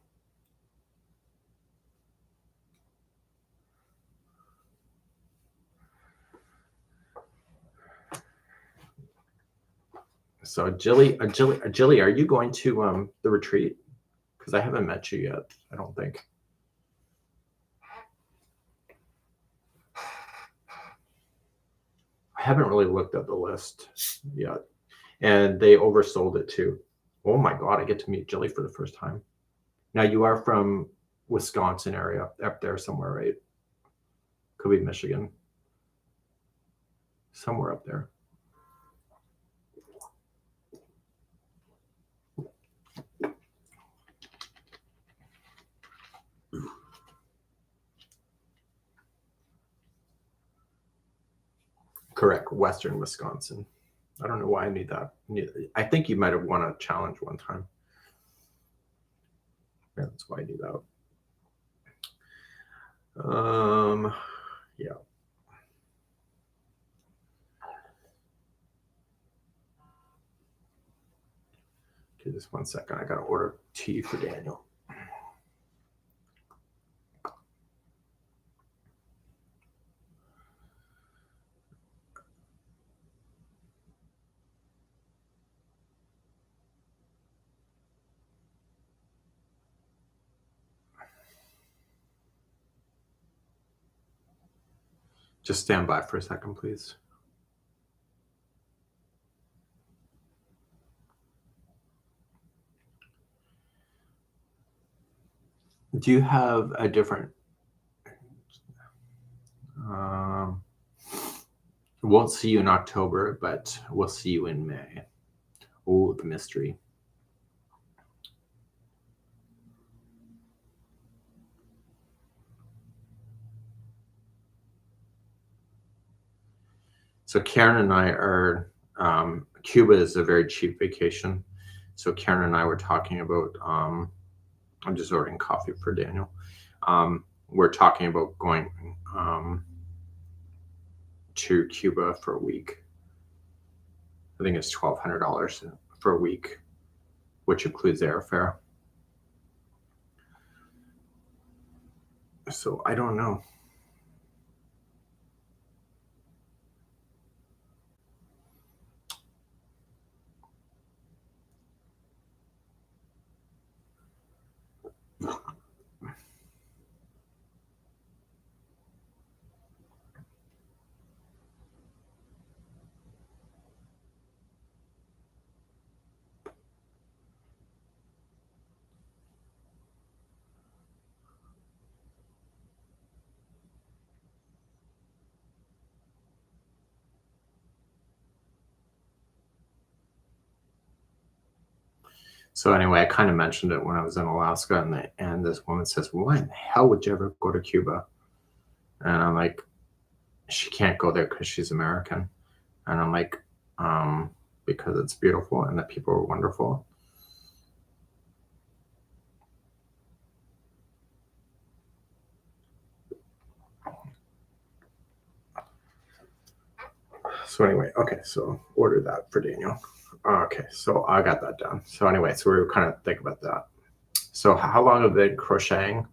So Jilly, are you going to the retreat? Because I haven't met you yet, I don't think. I haven't really looked at the list yet. And they oversold it too. Oh my God, I get to meet Jilly for the first time. Now you are from Wisconsin area, up there somewhere, right? Could be Michigan. Somewhere up there. Correct, Western Wisconsin. I don't know why I need that. I think you might have won a challenge one time. Yeah, that's why I do that. Yeah. Okay, just 1 second. I gotta order tea for Daniel. Just stand by for a second, please. Do you have a different Won't see you in October, but we'll see you in May. Oh, the mystery. So Karen and I are, Cuba is a very cheap vacation. So Karen and I were talking about, I'm just ordering coffee for Daniel. We're talking about going to Cuba for a week. I think it's $1,200 for a week, which includes airfare. So I don't know. So anyway, I kind of mentioned it when I was in Alaska, and this woman says, "Why in the hell would you ever go to Cuba?" And I'm like, "She can't go there because she's American." And I'm like, "Because it's beautiful and the people are wonderful." So anyway, okay, so order that for Daniel. Okay, so I got that done. So anyway, so we were kind of thinking about that. So how long have I been crocheting?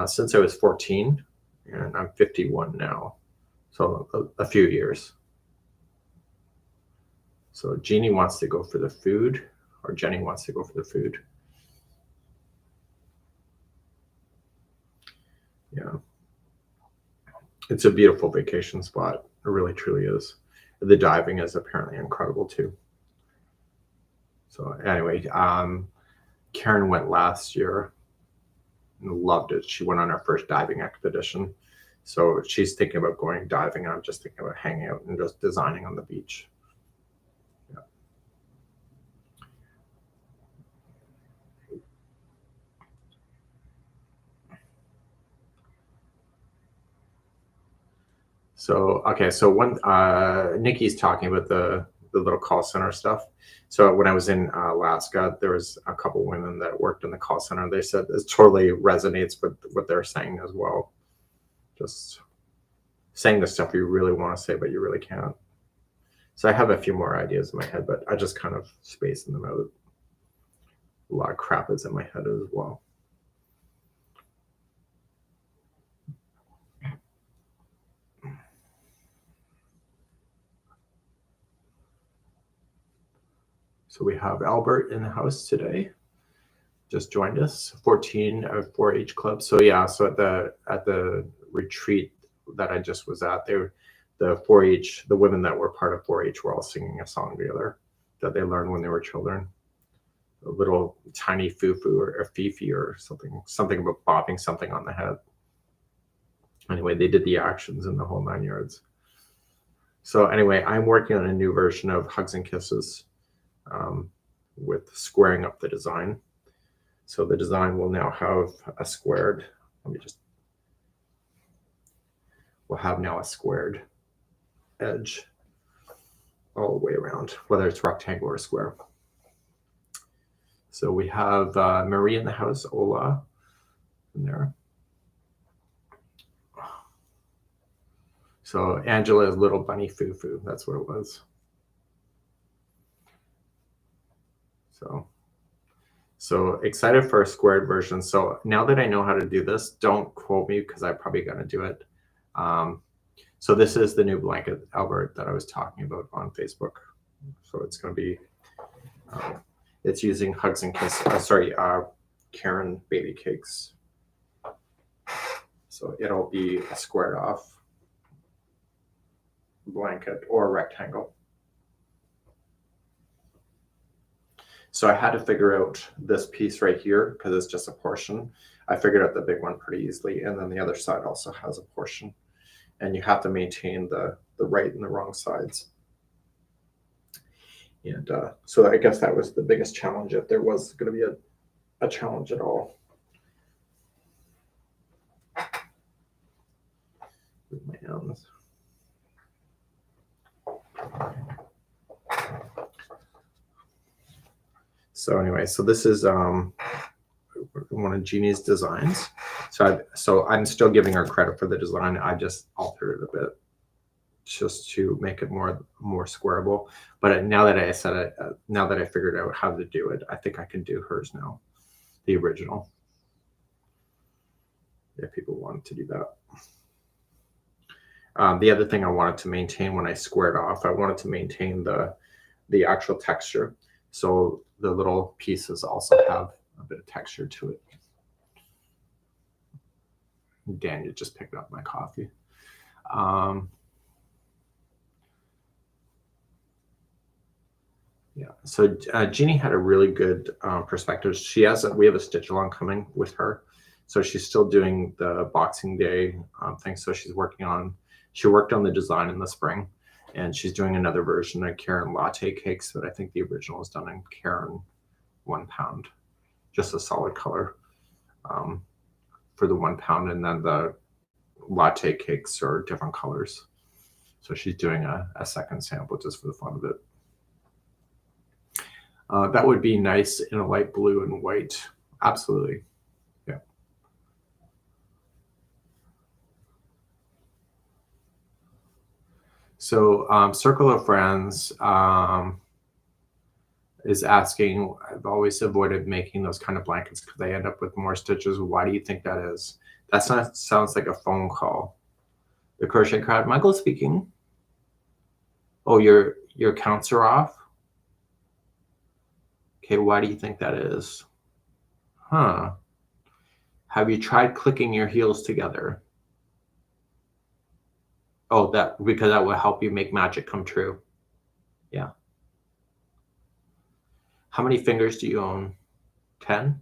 Since I was 14, and I'm 51 now. So a few years. So Jeannie wants to go for the food, or Jenny wants to go for the food. Yeah. It's a beautiful vacation spot. It really, truly is. The diving is apparently incredible too. So anyway, Karen went last year and loved it. She went on her first diving expedition. So she's thinking about going diving, and I'm just thinking about hanging out and just designing on the beach. Yeah. So okay, so one Nikki's talking about the little call center stuff. So when I was in Alaska, there was a couple women that worked in the call center. They said this totally resonates with what they're saying as well. Just saying the stuff you really want to say, but you really can't. So I have a few more ideas in my head, but I just kind of spacing them out. A lot of crap is in my head as well. So we have Albert in the house today. Just joined us. 14 of 4-H club. So yeah, so at the retreat that I just was at, the 4-H, the women that were part of 4-H were all singing a song together that they learned when they were children. A little tiny foo-foo or a fifi or something about bopping something on the head. Anyway, they did the actions in the whole 9 yards. So anyway, I'm working on a new version of Hugs and Kisses with squaring up the design. So the design will now have a squared, we'll have now a squared edge all the way around, whether it's rectangle or square. So we have Marie in the house, Ola in there. So Angela's little bunny foo-foo, that's what it was. So excited for a squared version. So now that I know how to do this, don't quote me because I'm probably going to do it. So this is the new blanket, Albert, that I was talking about on Facebook. So it's going to be, it's using Hugs and Kisses, Karen baby cakes. So it'll be a squared off blanket or a rectangle. So I had to figure out this piece right here because it's just a portion. I figured out the big one pretty easily. And then the other side also has a portion. And you have to maintain the right and the wrong sides. And so I guess that was the biggest challenge, if there was going to be a challenge at all. With my ends. So anyway, so this is one of Jeannie's designs. So I'm still giving her credit for the design. I just altered it a bit just to make it more squareable. But now that I said it, now that I figured out how to do it, I think I can do hers now, the original, if people wanted to do that. The other thing I wanted to maintain when I squared off, I wanted to maintain the actual texture. So the little pieces also have a bit of texture to it. Daniel just picked up my coffee. Yeah, so Jeannie had a really good perspective. We have a stitch along coming with her. So she's still doing the Boxing Day thing. So she worked on the design in the spring, and she's doing another version of Karen latte cakes, but I think the original is done in Karen 1 pound, just a solid color for the 1 pound. And then the latte cakes are different colors. So she's doing a second sample just for the fun of it. That would be nice in a light blue and white. Absolutely. Yeah. So Circle of Friends is asking, I've always avoided making those kind of blankets because they end up with more stitches. Why do you think that is? That sounds like a phone call. The Crochet Crowd, Michael speaking. Oh, your counts are off? Okay, why do you think that is? Huh. Have you tried clicking your heels together? Oh, because that will help you make magic come true. Yeah. How many fingers do you own? 10?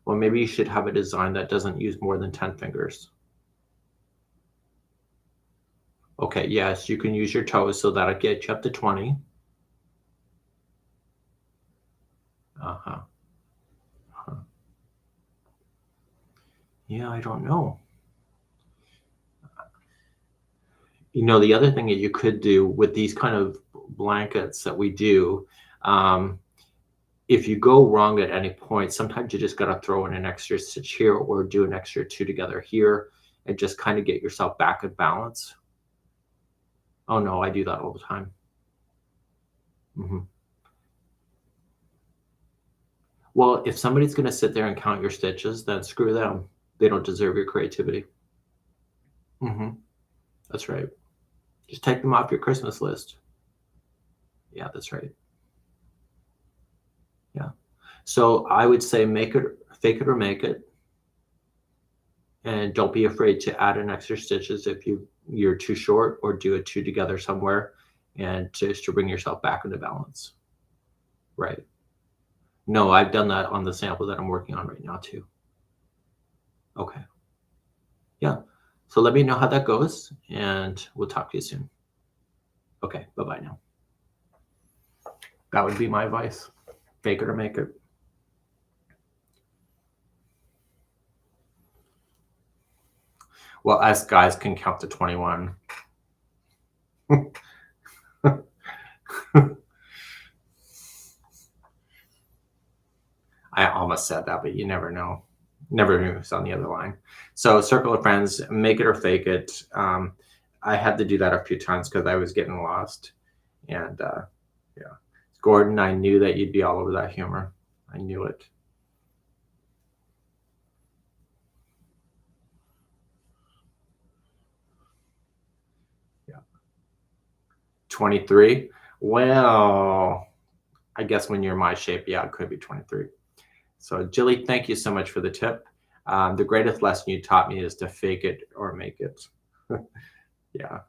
Well, maybe you should have a design that doesn't use more than 10 fingers. Okay, yes, you can use your toes, so that'll get you up to 20. Uh-huh. Yeah, I don't know. You know, the other thing that you could do with these kind of blankets that we do, if you go wrong at any point, sometimes you just got to throw in an extra stitch here or do an extra 2 together here and just kind of get yourself back in balance. Oh no, I do that all the time. Well, if somebody's going to sit there and count your stitches, then screw them. They don't deserve your creativity. That's right. Just take them off your Christmas list. Yeah, that's right. Yeah. So I would say fake it or make it. And don't be afraid to add in extra stitches if you're too short, or do a 2 together somewhere, and just to bring yourself back into balance. Right. No, I've done that on the sample that I'm working on right now too. Okay. Yeah. So let me know how that goes, and we'll talk to you soon. Okay. Bye-bye now. That would be my advice. Fake it or make it. Well, us guys can count to 21. I almost said that, but you never know. Never knew who's on the other line. So Circle of Friends, make it or fake it. I had to do that a few times because I was getting lost. And yeah. Gordon, I knew that you'd be all over that humor. I knew it. Yeah. 23. Well, I guess when you're my shape, yeah, it could be 23. So Jilly, thank you so much for the tip. The greatest lesson you taught me is to fake it or make it. Yeah.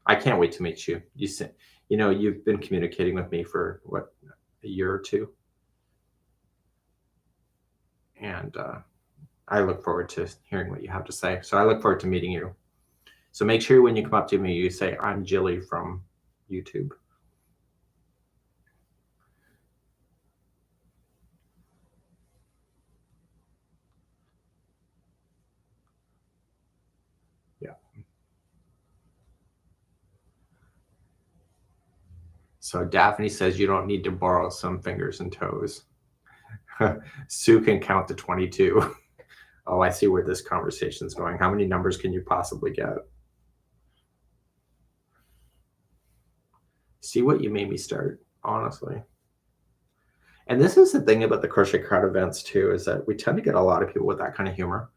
I can't wait to meet you. You know, you've been communicating with me for what, a year or two? And I look forward to hearing what you have to say. So I look forward to meeting you. So make sure when you come up to me, you say, I'm Jilly from YouTube. Yeah. So Daphne says you don't need to borrow some fingers and toes. Sue can count to 22. Oh, I see where this conversation is going. How many numbers can you possibly get? See what you made me start, honestly. And this is the thing about the crochet crowd events too, is that we tend to get a lot of people with that kind of humor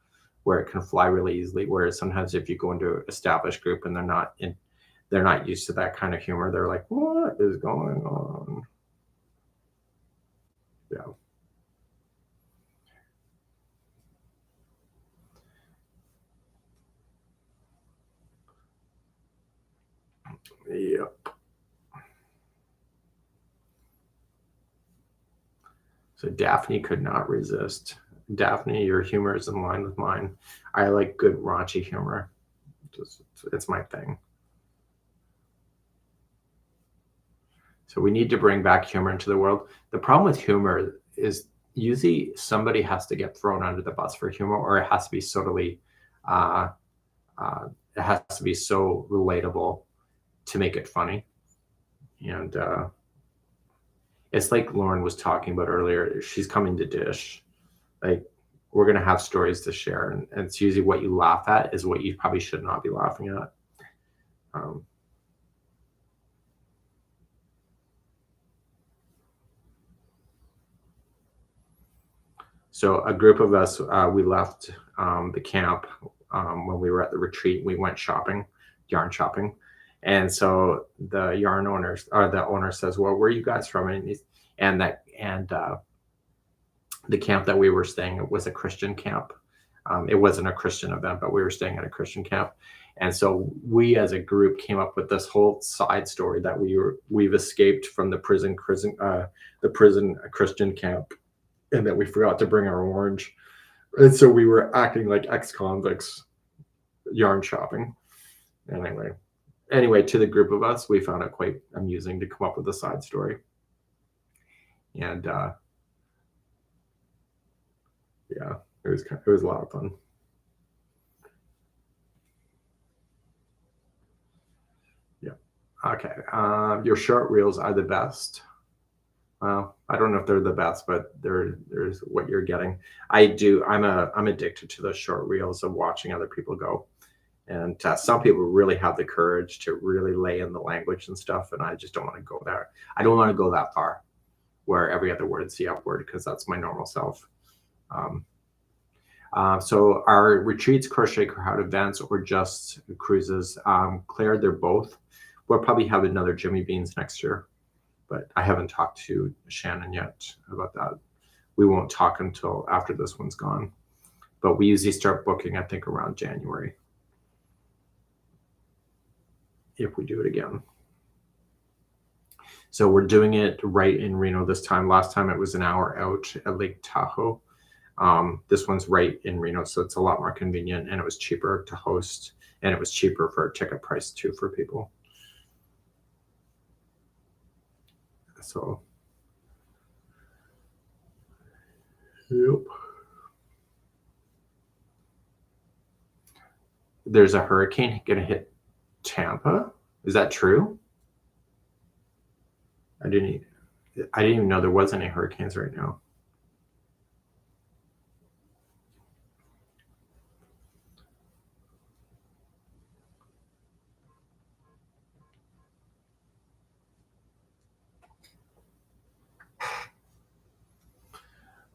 where it can fly really easily. Whereas sometimes if you go into an established group and they're not used to that kind of humor, they're like, what is going on? Yeah. Yep. So Daphne could not resist. Daphne, your humor is in line with mine. I like good raunchy humor. It's my thing. So we need to bring back humor into the world. The problem with humor is usually somebody has to get thrown under the bus for humor, or it has to be it has to be so relatable to make it funny. And it's like Lauren was talking about earlier. She's coming to Dish. Like, we're going to have stories to share. And it's usually what you laugh at is what you probably should not be laughing at. So a group of us, we left the camp when we were at the retreat. We went shopping, yarn shopping. And so the yarn owners, or the owner says, well, where are you guys from? And the camp that we were staying at was a Christian camp. It wasn't a Christian event, but we were staying at a Christian camp. And so we as a group came up with this whole side story that we've escaped from the prison Christian camp, and that we forgot to bring our orange. And so we were acting like ex-convicts yarn shopping. Anyway, to the group of us, we found it quite amusing to come up with a side story. And yeah, it was a lot of fun. Yeah. Okay. Your short reels are the best. Well, I don't know if they're the best, but there's what you're getting. I'm addicted to those short reels of watching other people go. And some people really have the courage to really lay in the language and stuff. And I just don't want to go there. I don't want to go that far where every other word's the F word, because that's my normal self. So our retreats, crochet crowd events, or just cruises, Claire, they're both. We'll probably have another Jimmy Beans next year, but I haven't talked to Shannon yet about that. We won't talk until after this one's gone. But we usually start booking, I think, around January, if we do it again. So we're doing it right in Reno this time. Last time it was an hour out at Lake Tahoe. This one's right in Reno, so it's a lot more convenient, and it was cheaper to host, and it was cheaper for a ticket price too for people. So, yep. There's a hurricane gonna hit Tampa. Is that true? I didn't even know there was any hurricanes right now.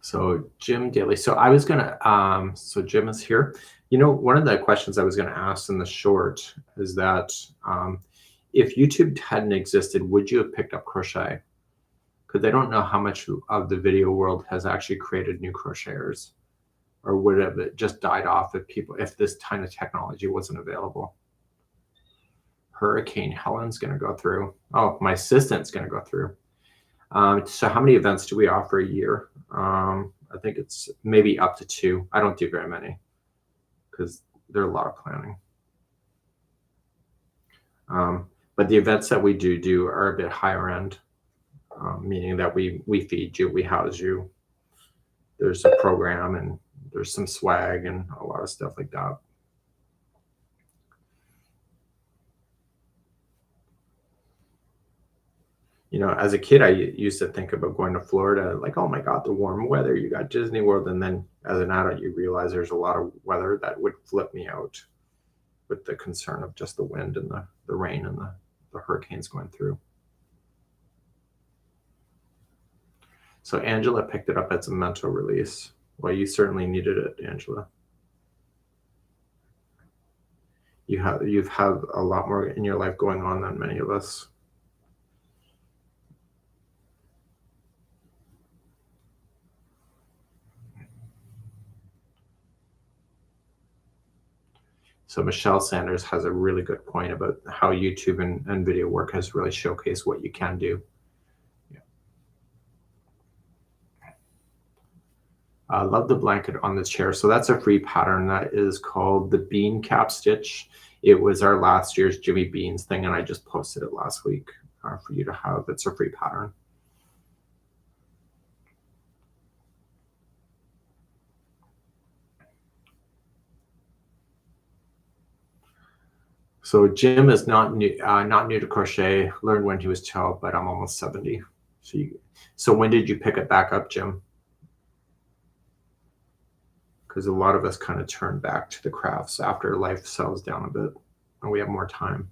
So Jim Daly. So I was gonna. So Jim is here. You know, one of the questions I was gonna ask in the short is that if YouTube hadn't existed, would you have picked up crochet? Because I don't know how much of the video world has actually created new crocheters, or would have it just died off if this kind of technology wasn't available? Hurricane Helen's gonna go through. Oh, my assistant's gonna go through. So how many events do we offer a year? I think it's maybe up to 2. I don't do very many because they're a lot of planning. But the events that we do are a bit higher end, meaning that we feed you, we house you. There's a program and there's some swag and a lot of stuff like that. You know, as a kid, I used to think about going to Florida, like, oh my God, the warm weather, you got Disney World. And then as an adult, you realize there's a lot of weather that would flip me out with the concern of just the wind and the rain and the hurricanes going through. So Angela picked it up as a mental release. Well, you certainly needed it, Angela. You've had a lot more in your life going on than many of us. So Michelle Sanders has a really good point about how YouTube and video work has really showcased what you can do. Yeah. Love the blanket on the chair. So that's a free pattern that is called the Bean Cap Stitch. It was our last year's Jimmy Beans thing, and I just posted it last week for you to have. It's a free pattern. So Jim is not new to crochet. Learned when he was 12, but I'm almost 70. So when did you pick it back up, Jim? Because a lot of us kind of turn back to the crafts after life settles down a bit and we have more time.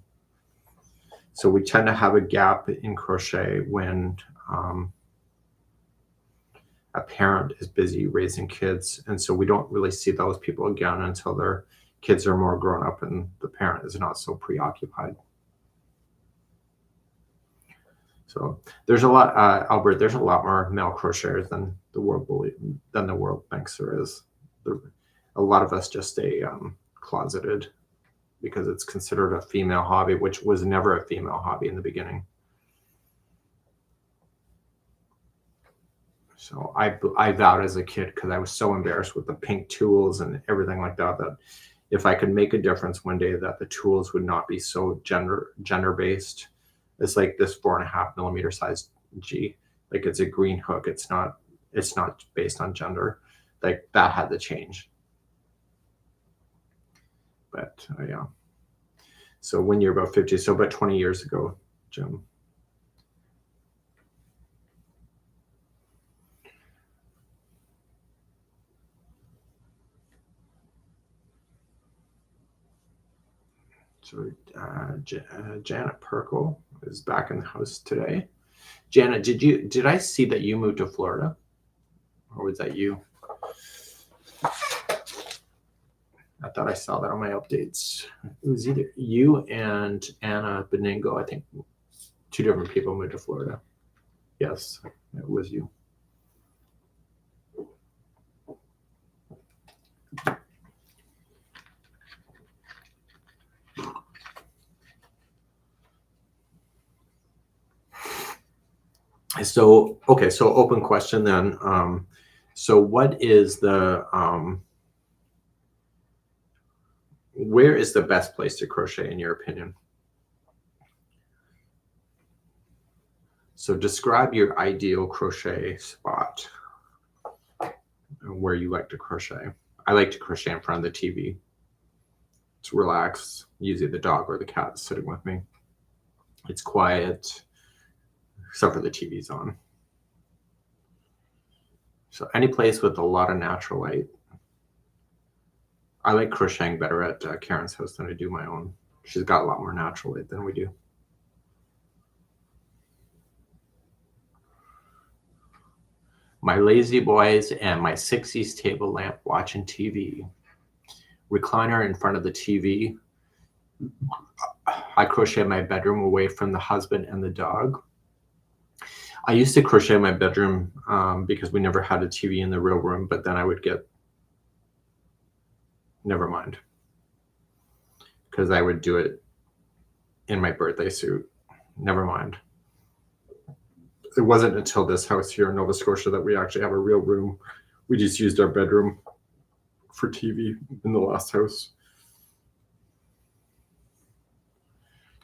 So we tend to have a gap in crochet when a parent is busy raising kids. And so we don't really see those people again until their kids are more grown up and the parent is not so preoccupied. So there's a lot, Albert, there's a lot more male crocheters than the world thinks there is. A lot of us just stay closeted because it's considered a female hobby, which was never a female hobby in the beginning. So I vowed as a kid, because I was so embarrassed with the pink tools and everything like that, that if I could make a difference one day, that the tools would not be so gender based. It's like this 4.5 millimeter size G, like it's a green hook. It's not based on gender. Like that had to change. But yeah. So when you're about 50, so about 20 years ago, Jim. So Janet Perkle is back in the house today. Janet, did I see that you moved to Florida? Or was that you? I thought I saw that on my updates. It was either you and Anna Beningo. I think 2 different people moved to Florida. Yes, it was you. So, okay, so open question then. So what is the, where is the best place to crochet in your opinion? So describe your ideal crochet spot where you like to crochet. I like to crochet in front of the TV. It's relaxed. Usually the dog or the cat is sitting with me. It's quiet, except for the TV's on. So any place with a lot of natural light. I like crocheting better at Karen's house than I do my own. She's got a lot more natural light than we do. My lazy boys and my 60s table lamp watching TV. Recliner in front of the TV. I crochet my bedroom away from the husband and the dog. I used to crochet my bedroom because we never had a TV in the real room, but then I would get, never mind, because I would do it in my birthday suit. Never mind. It wasn't until this house here in Nova Scotia that we actually have a real room. We just used our bedroom for TV in the last house.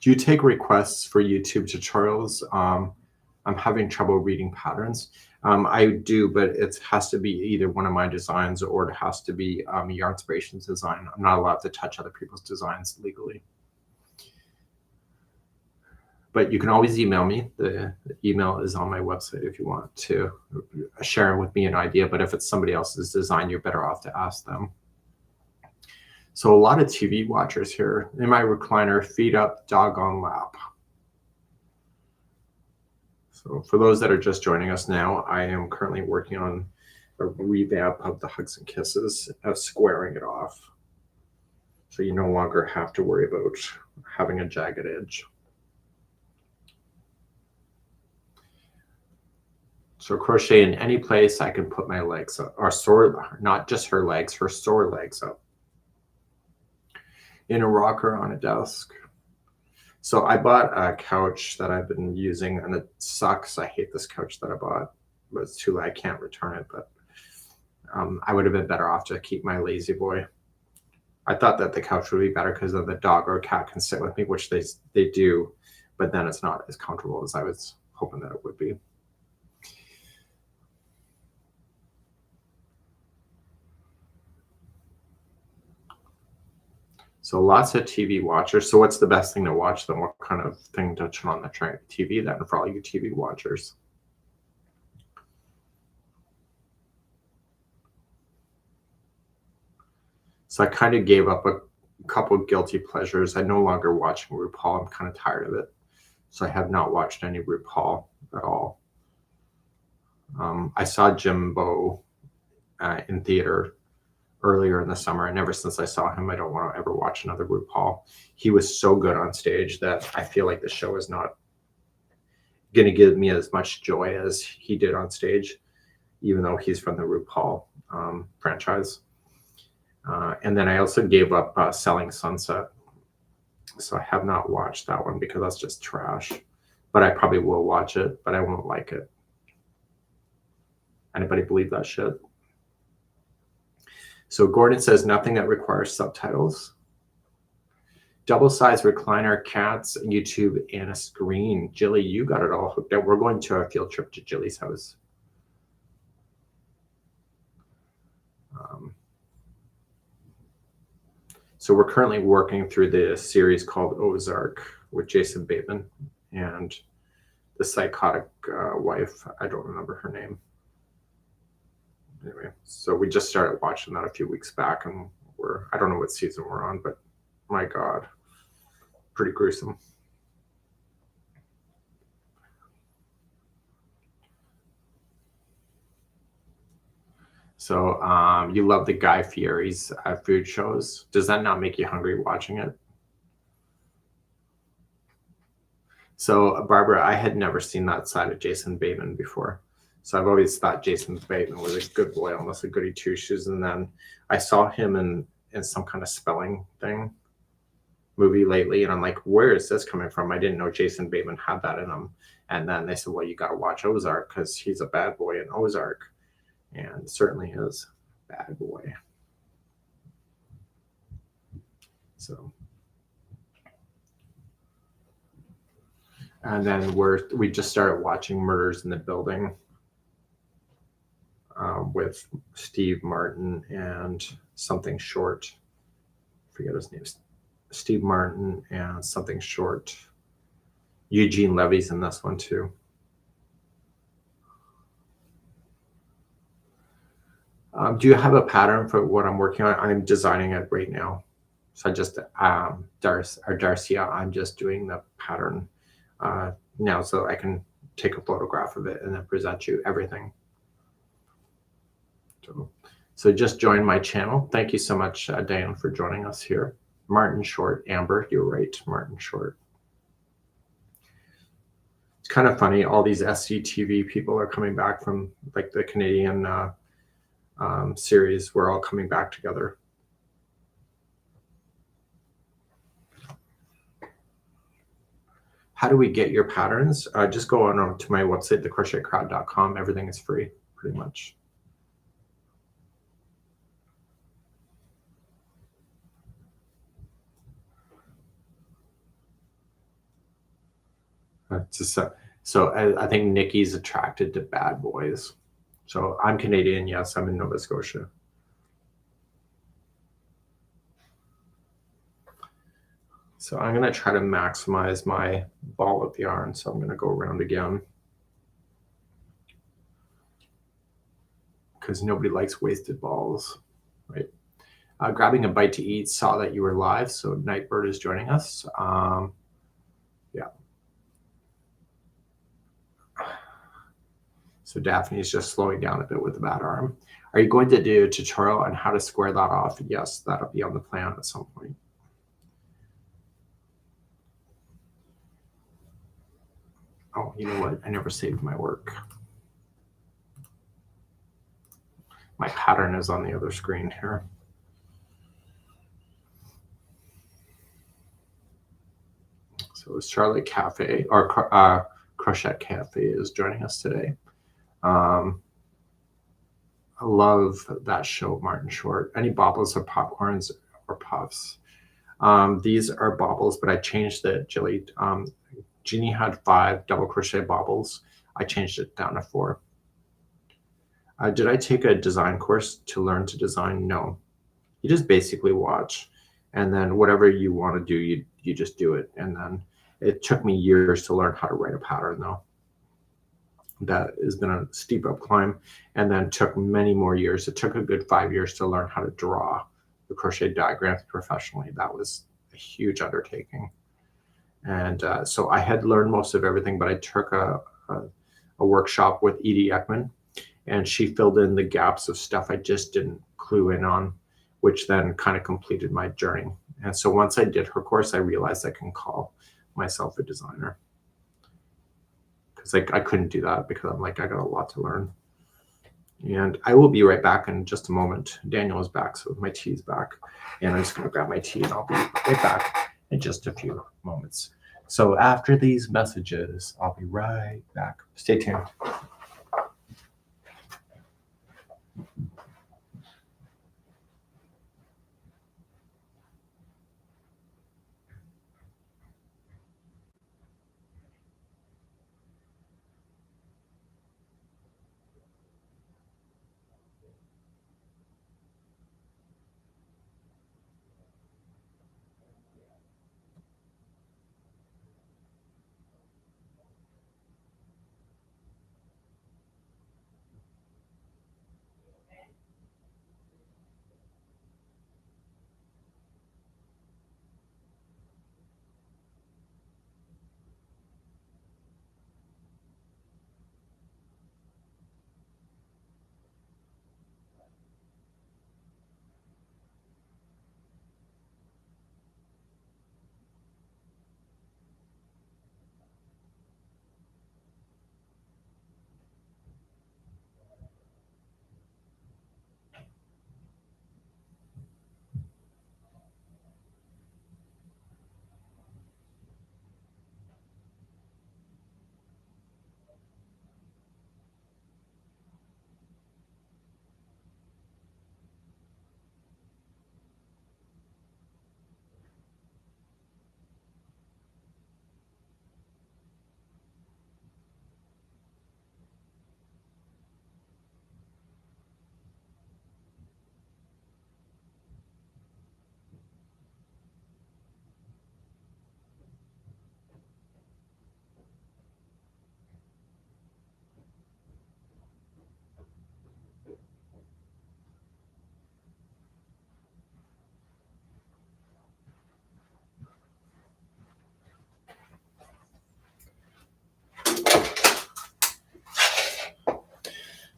Do you take requests for YouTube tutorials? I'm having trouble reading patterns. I do, but it has to be either one of my designs or it has to be your inspirations design. I'm not allowed to touch other people's designs legally. But you can always email me. The email is on my website if you want to share with me an idea. But if it's somebody else's design, you're better off to ask them. So a lot of TV watchers here. In my recliner, feet up, dog on lap. So for those that are just joining us now, I am currently working on a revamp of the Hugs and Kisses, of squaring it off. So you no longer have to worry about having a jagged edge. So crochet in any place I can put my legs up, or sore, not just her legs, her sore legs up. In a rocker on a desk. So I bought a couch that I've been using and it sucks. I hate this couch that I bought, but it's too late. I can't return it, but I would have been better off to keep my lazy boy. I thought that the couch would be better because then the dog or cat can sit with me, which they do, but then it's not as comfortable as I was hoping that it would be. So lots of TV watchers. So what's the best thing to watch then? What kind of thing to turn on the TV then for all you TV watchers? So I kind of gave up a couple of guilty pleasures. I'm no longer watching RuPaul. I'm kind of tired of it. So I have not watched any RuPaul at all. I saw Jimbo in theater earlier in the summer, and ever since I saw him, I don't want to ever watch another RuPaul. He was so good on stage that I feel like the show is not going to give me as much joy as he did on stage, even though he's from the RuPaul franchise. And then I also gave up Selling Sunset. So I have not watched that one because that's just trash. But I probably will watch it, but I won't like it. Anybody believe that shit? So Gordon says nothing that requires subtitles. Double-sized recliner, cats, YouTube, and a screen. Jilly, you got it all hooked up. We're going to a field trip to Jilly's house. So we're currently working through the series called Ozark with Jason Bateman and the psychotic wife. I don't remember her name. Anyway, so we just started watching that a few weeks back, and I don't know what season we're on, but my God, pretty gruesome. So you love the Guy Fieri's food shows. Does that not make you hungry watching it? So Barbara, I had never seen that side of Jason Bateman before. So I've always thought Jason Bateman was a good boy, almost a goody two shoes. And then I saw him in some kind of spelling thing movie lately, and I'm like, where is this coming from? I didn't know Jason Bateman had that in him. And then they said, well, you got to watch Ozark because he's a bad boy in Ozark, and certainly is bad boy. So, and then we just started watching Murders in the Building with Steve Martin and something short. I forget his name. Steve Martin and something short. Eugene Levy's in this one too. Do you have a pattern for what I'm working on? I'm designing it right now. So I just, Darcia, I'm just doing the pattern now so I can take a photograph of it and then present you everything. So just join my channel. Thank you so much, Diane, for joining us here. Martin Short, Amber, you're right, Martin Short. It's kind of funny, all these SCTV people are coming back from like the Canadian series. We're all coming back together. How do we get your patterns? Just go on to my website, thecrochetcrowd.com. Everything is free, pretty much. So I think Nikki's attracted to bad boys. So I'm Canadian. Yes, I'm in Nova Scotia. So I'm going to try to maximize my ball of yarn. So I'm going to go around again, because nobody likes wasted balls, right? Grabbing a bite to eat, saw that you were live. So Nightbird is joining us. Yeah. So Daphne's just slowing down a bit with the bad arm. Are you going to do a tutorial on how to square that off? Yes, that'll be on the plan at some point. Oh, you know what? I never saved my work. My pattern is on the other screen here. So Charlotte Cafe, or Crochet Cafe, is joining us today. I love that show, Martin Short. Any baubles or popcorns or puffs? These are baubles, but I changed the Jilly. Jeannie had 5 double crochet baubles. I changed it down to 4. Did I take a design course to learn to design? No. You just basically watch, and then whatever you want to do, you just do it. And then it took me years to learn how to write a pattern, though. That has been a steep up climb, and then took many more years. It took a good 5 years to learn how to draw the crochet diagrams professionally. That was a huge undertaking. And so I had learned most of everything, but I took a workshop with Edie Ekman, and she filled in the gaps of stuff I just didn't clue in on, which then kind of completed my journey. And so once I did her course, I realized I can call myself a designer, because I couldn't do that, because I'm like, I got a lot to learn. And I will be right back in just a moment. Daniel is back, so my tea is back. And I'm just going to grab my tea, and I'll be right back in just a few moments. So after these messages, I'll be right back. Stay tuned.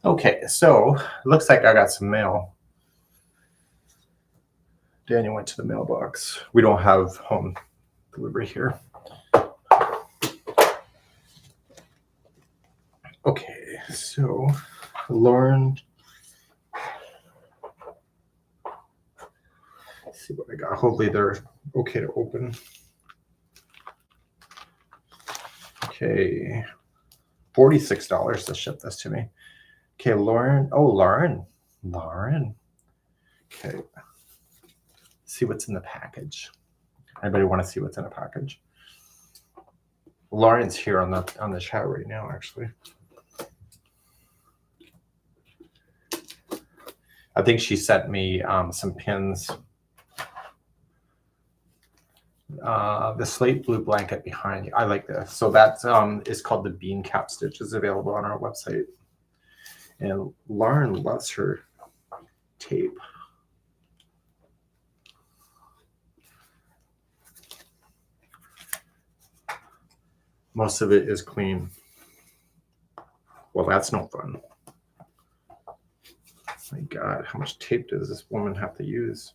Okay, so looks like I got some mail. Daniel went to the mailbox. We don't have home delivery here. Okay, so Lauren, let's see what I got. Hopefully they're okay to open. Okay, $46 to ship this to me. Okay, Lauren. Oh, Lauren. Okay, see what's in the package. Anybody want to see what's in a package? Lauren's here on the chat right now, actually. I think she sent me some pins. The slate blue blanket behind you. I like this. So that is called the bean cap stitch. Is available on our website. And Lauren loves her tape. Most of it is clean. Well, that's no fun. My God, how much tape does this woman have to use?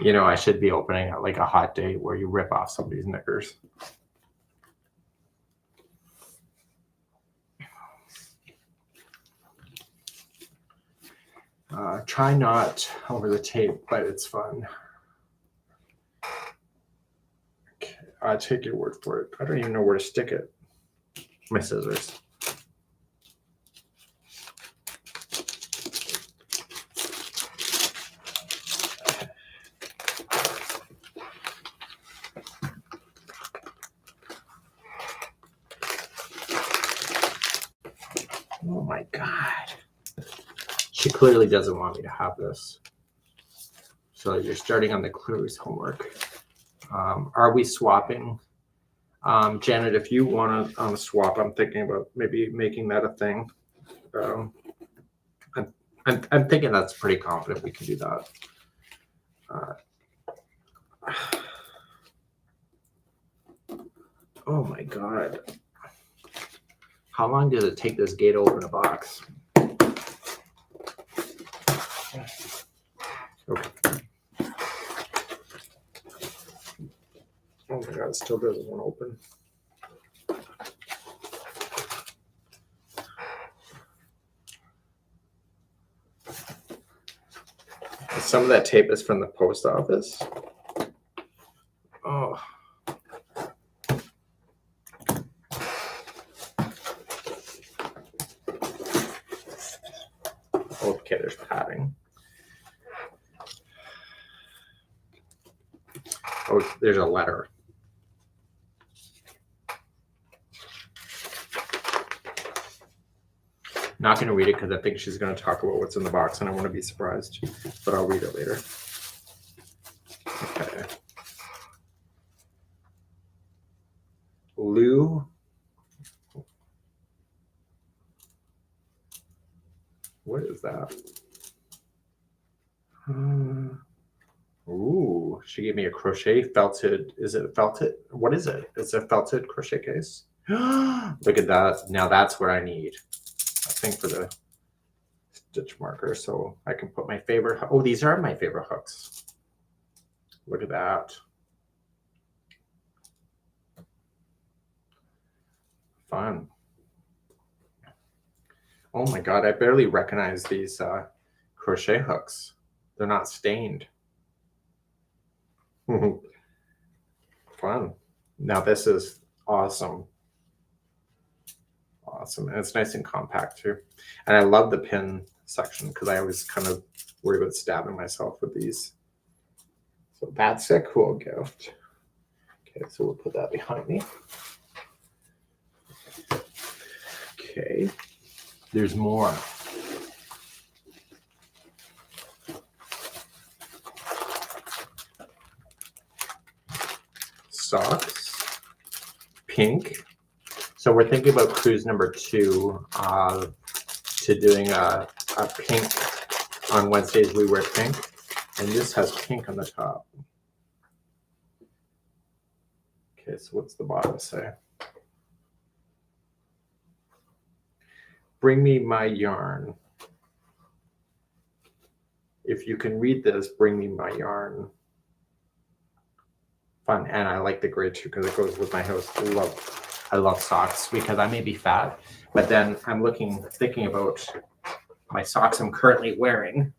You know, I should be opening at like a hot day where you rip off somebody's knickers. Try not over the tape, but it's fun. Okay, I take your word for it. I don't even know where to stick it. My scissors. Oh my God. She clearly doesn't want me to have this. So you're starting on the clues homework. Are we swapping? Janet, if you want to swap, I'm thinking about maybe making that a thing. I'm thinking that's pretty confident we can do that. Oh my God. How long does it take this gate to open a box? Okay. Oh my God, it still doesn't want to open. Some of that tape is from the post office. Oh. Okay, there's padding. Oh, there's a letter. Not going to read it because I think she's going to talk about what's in the box and I want to be surprised, but I'll read it later. Okay. Lou. What is that? Ooh, she gave me a crochet felted. Is it felted? What is it? It's a felted crochet case. Look at that. Now that's what I need. I think for the stitch marker, so I can put my favorite. Oh, these are my favorite hooks. Look at that. Fun. Oh my God, I barely recognize these crochet hooks. They're not stained. Fun. Now this is awesome. Awesome. And it's nice and compact too. And I love the pin section because I always kind of worry about stabbing myself with these. So that's a cool gift. Okay, so we'll put that behind me. Okay, there's more. Socks, pink. So we're thinking about cruise number 2 to doing a pink on Wednesdays. We wear pink, and this has pink on the top. Okay, so what's the bottom say? Bring me my yarn. If you can read this, bring me my yarn. Fun, and I like the gray too because it goes with my house. I love socks because I may be fat, but then I'm thinking about my socks I'm currently wearing.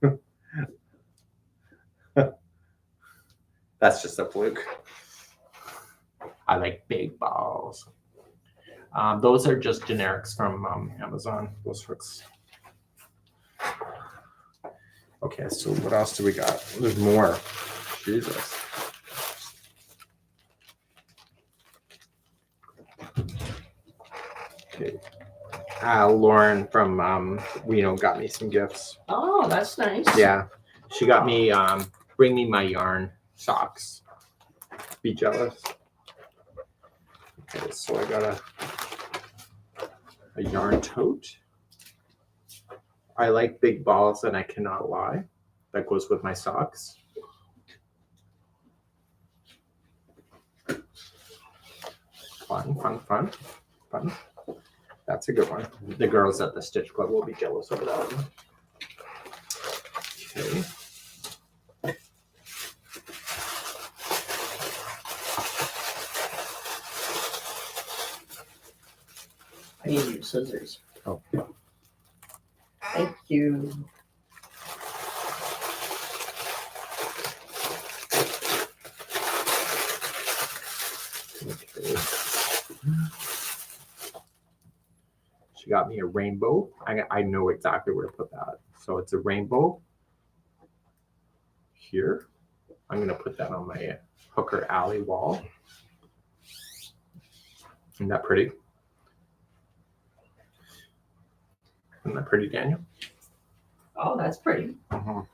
That's just a fluke. I like big balls. Those are just generics from Amazon, those hooks. Okay, so what else do we got? There's more. Jesus. Okay. Lauren from got me some gifts. Oh, that's nice. Yeah. She got me bring me my yarn socks. Be jealous. Okay, so I got a yarn tote. I like big balls and I cannot lie. That goes with my socks. Fun. That's a good one. The girls at the Stitch Club will be jealous of that one. Okay. I need your scissors. Oh. Thank you. Okay. She got me a rainbow. I know exactly where to put that. So it's a rainbow here. I'm going to put that on my Hooker Alley wall. Isn't that pretty? Isn't that pretty, Daniel? Oh, that's pretty. Fun.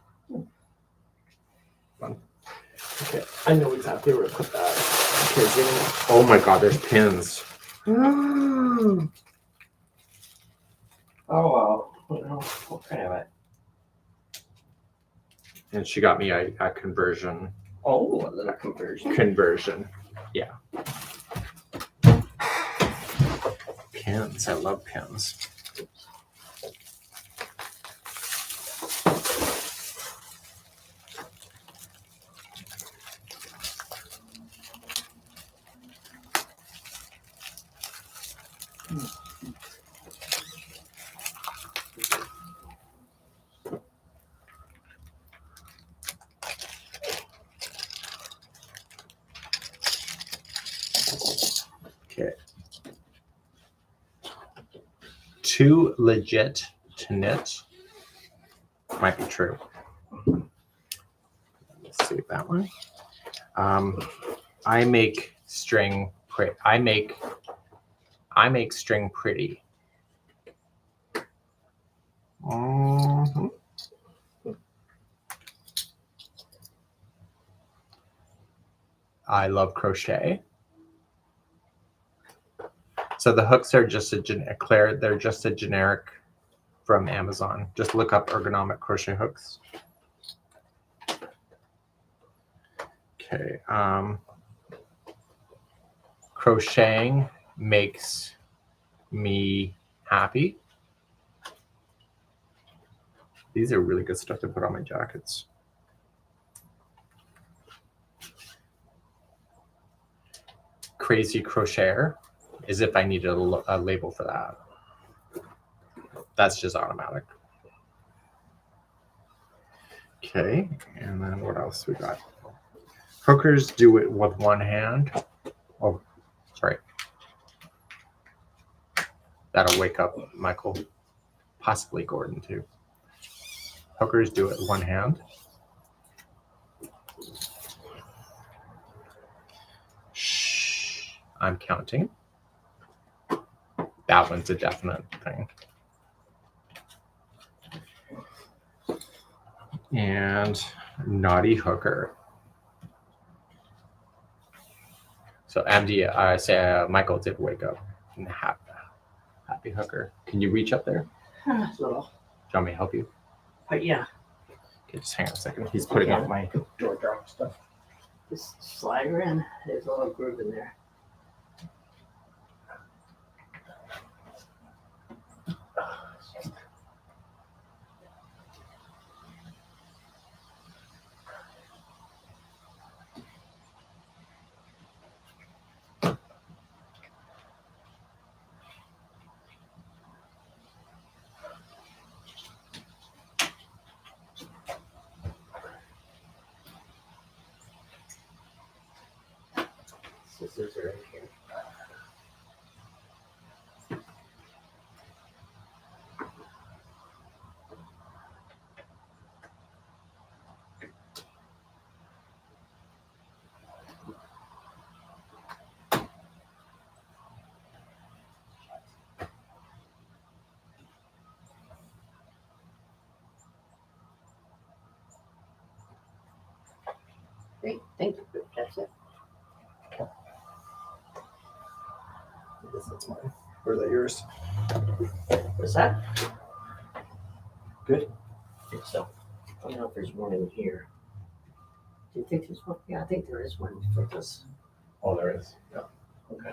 Okay, I know exactly where to put that. Okay, oh my God, there's pins. Oh, well. Okay, it. And she got me a conversion. Oh, a little conversion. Conversion, yeah. Pins, I love pins. Okay. Too legit to knit. Might be true. Let's see that one. I make string pretty. I make string pretty. Mm-hmm. I love crochet. So the hooks are just Claire, they're just a generic from Amazon. Just look up ergonomic crochet hooks. Okay. Crocheting makes me happy. These are really good stuff to put on my jackets. Crazy crocheter is if I needed a label for that. That's just automatic. Okay, and then what else we got? Hookers do it with one hand. Oh, sorry. That'll wake up Michael, possibly Gordon too. Hookers do it with one hand. Shh, I'm counting. That one's a definite thing. And naughty hooker. So MD, I say Michael did wake up. Happy hooker. Can you reach up there? A little. Do you want me to help you? But yeah. Okay, just hang on a second. He's putting up my door drop stuff. Just slide her in. There's a little groove in there. Scissors are in here. Great, thank you. That's it. I guess that's mine. Or is that yours? What's that? Good. I think so. I don't know if there's one in here. Do you think there's one? Yeah, I think there is one for this. Oh, there is. Yeah. Okay.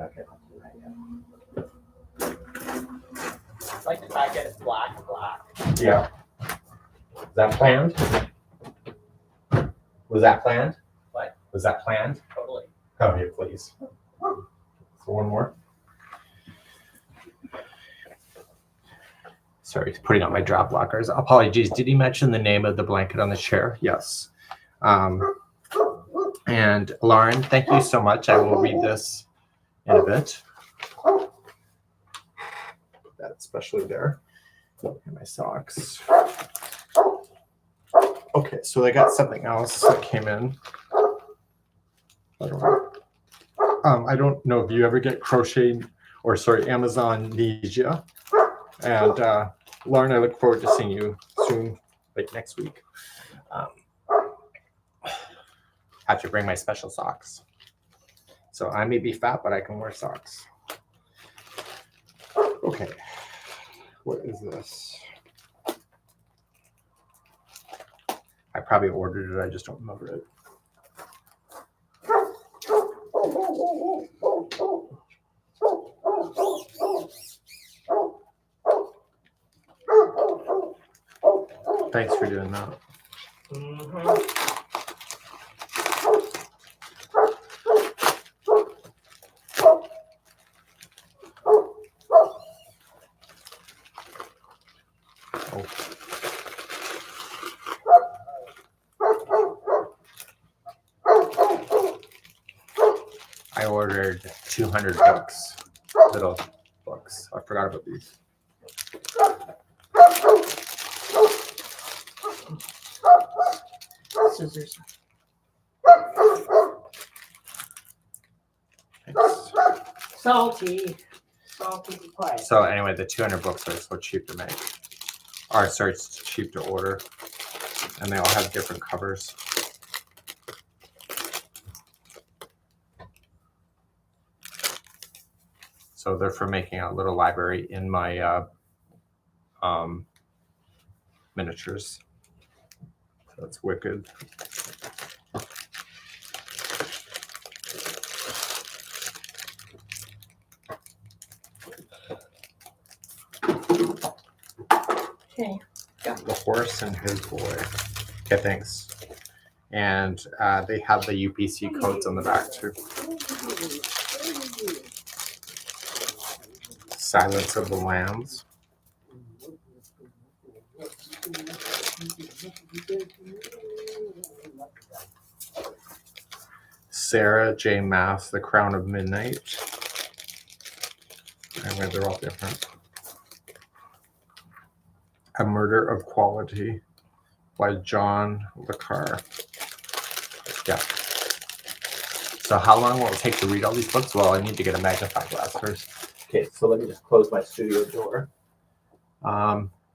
Okay, I'll do that, yeah. I'd like to back it black. Yeah. Is that planned? Was that planned? What? Was that planned? Totally. Oh, yeah, please. So one more. Sorry, putting on my drop blockers. Apologies. Did he mention the name of the blanket on the chair? Yes. And Lauren, thank you so much. I will read this in a bit. Put that especially there. And my socks. Okay, so I got something else that came in. I don't know if you ever get crochet or Amazonnesia. And Lauren, I look forward to seeing you soon, like next week. Have to bring my special socks. So I may be fat, but I can wear socks. Okay, what is this? I probably ordered it, I just don't remember it. Thanks for doing that. I ordered 200 books, little books. I forgot about these. Scissors. Thanks. Salty pie. So anyway, the 200 books are so cheap to make. Or sorry, it's cheap to order. And they all have different covers. So they're for making a little library in my miniatures. So that's wicked. Okay. The horse and his boy. Okay, thanks. And they have the UPC codes on the back too. Silence of the Lambs. Sarah J. Maas, The Crown of Midnight. Anyway, they're all different. A Murder of Quality by John Le Carre. Yeah. So how long will it take to read all these books? Well, I need to get a magnifying glass first. Okay, so let me just close my studio door.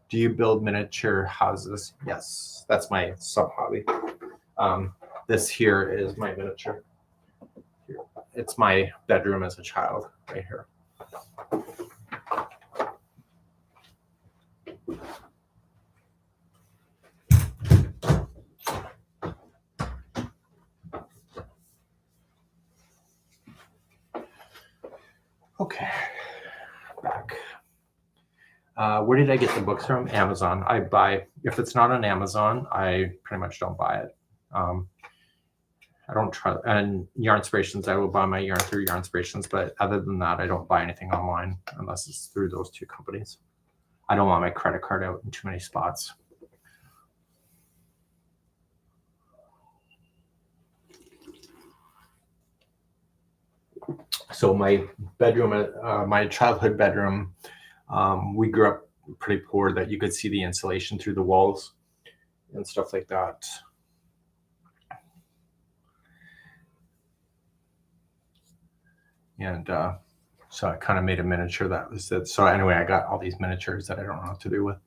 Do you build miniature houses? Yes, that's my sub-hobby. This here is my miniature. It's my bedroom as a child, right here. Okay, back. Where did I get the books from? Amazon. I buy, if it's not on Amazon, I pretty much don't buy it. I don't try, and Yarn Inspirations, I will buy my yarn through Yarn Inspirations, but other than that, I don't buy anything online unless it's through those two companies. I don't want my credit card out in too many spots. So my bedroom, my childhood bedroom, we grew up pretty poor that you could see the insulation through the walls and stuff like that. And so I kind of made a miniature that was it. So anyway, I got all these miniatures that I don't know what to do with.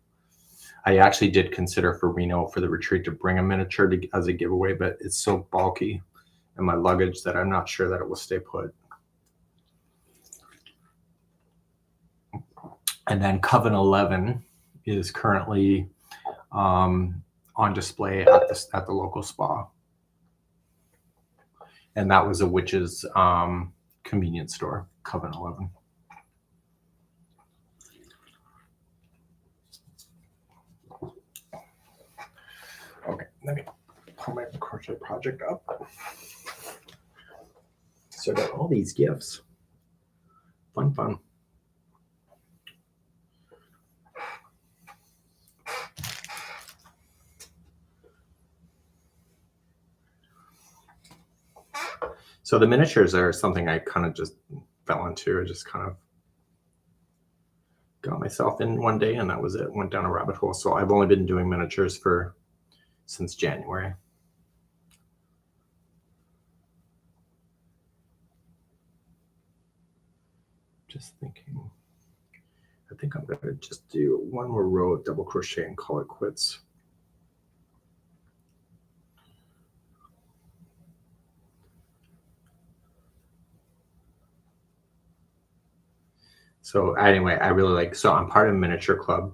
I actually did consider for Reno for the retreat to bring a miniature as a giveaway, but it's so bulky in my luggage that I'm not sure that it will stay put. And then Coven 11 is currently on display at the local spa. And that was a witch's convenience store, Coven 11. Okay, let me pull my crochet project up. So I got all these gifts. Fun. So the miniatures are something I kind of just fell into. I just kind of got myself in one day, and that was it. Went down a rabbit hole. So I've only been doing miniatures since January. Just thinking, I think I'm gonna just do one more row of double crochet and call it quits. So anyway, I really like, so I'm part of a miniature club.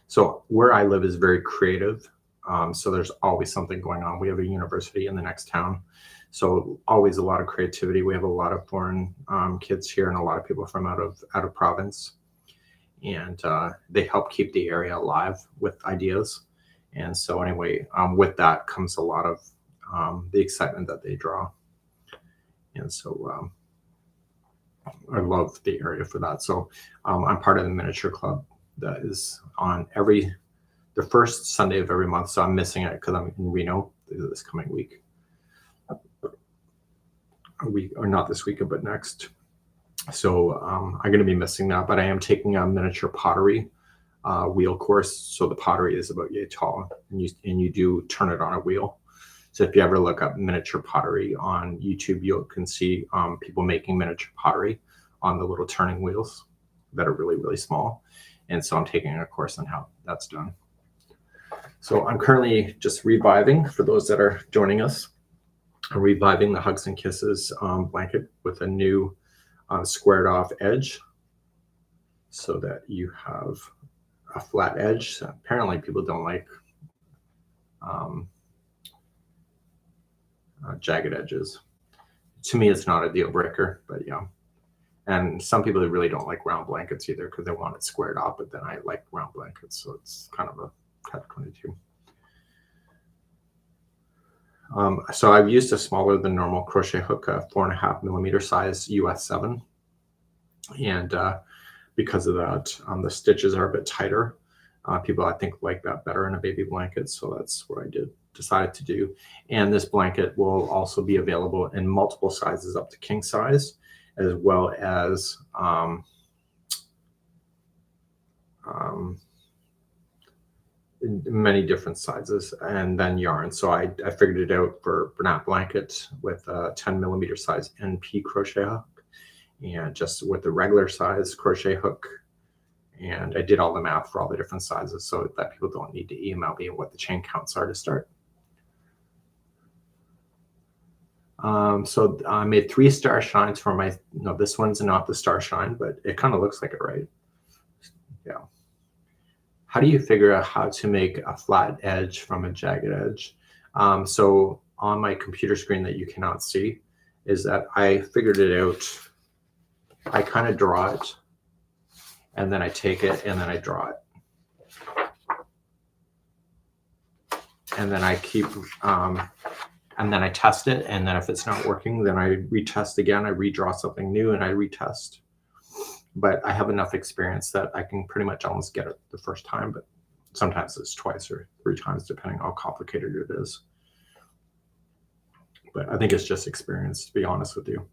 So where I live is very creative. So there's always something going on. We have a university in the next town. So always a lot of creativity. We have a lot of foreign kids here and a lot of people from out of province. And they help keep the area alive with ideas. And so anyway, with that comes a lot of the excitement that they draw. And so I love the area for that. So I'm part of the miniature club that is on the first Sunday of every month. So I'm missing it because I'm in Reno this coming week. Or not this weekend, but next. So I'm going to be missing that, but I am taking a miniature pottery wheel course. So the pottery is about yay tall, and you do turn it on a wheel. So if you ever look up miniature pottery on YouTube, you can see people making miniature pottery on the little turning wheels that are really, really small. And so I'm taking a course on how that's done. So I'm currently just reviving, for those that are joining us, I'm reviving the Hugs and Kisses blanket with a new squared off edge so that you have a flat edge. So apparently people don't like jagged edges. To me, it's not a deal breaker, but yeah. And some people really don't like round blankets either because they want it squared off, but then I like round blankets, so it's kind of a catch-22. So I've used a smaller than normal crochet hook, a 4.5 millimeter size US 7. And because of that, the stitches are a bit tighter. People, I think, like that better in a baby blanket, so that's what I decided to do. And this blanket will also be available in multiple sizes up to king size, as well as many different sizes, and then yarn. So I figured it out for that blanket with a 10 millimeter size NP crochet hook, and just with the regular size crochet hook. And I did all the math for all the different sizes so that people don't need to email me what the chain counts are to start. So I made 3 star shines for my, no, this one's not the star shine, but it kind of looks like it, right? Yeah. How do you figure out how to make a flat edge from a jagged edge? So on my computer screen that you cannot see is that I figured it out. I kind of draw it, and then I take it, and then I draw it. And then I keep, and then I test it, and then if it's not working, then I retest again. I redraw something new, and I retest. But I have enough experience that I can pretty much almost get it the first time, but sometimes it's twice or 3 times, depending on how complicated it is. But I think it's just experience, to be honest with you.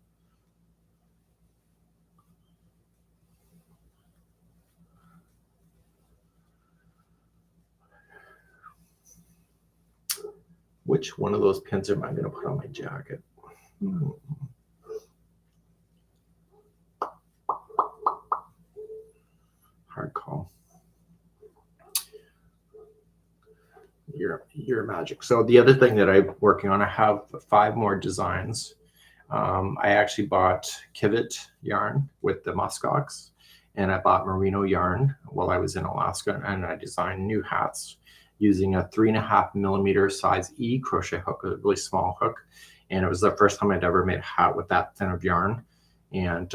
Which one of those pins am I going to put on my jacket? Hard call. your magic. So the other thing that I'm working on, I have 5 more designs. I actually bought Kivet yarn with the muskox, and I bought merino yarn while I was in Alaska, and I designed new hats using a 3.5mm size E crochet hook, a really small hook. And it was the first time I'd ever made a hat with that thin of yarn. And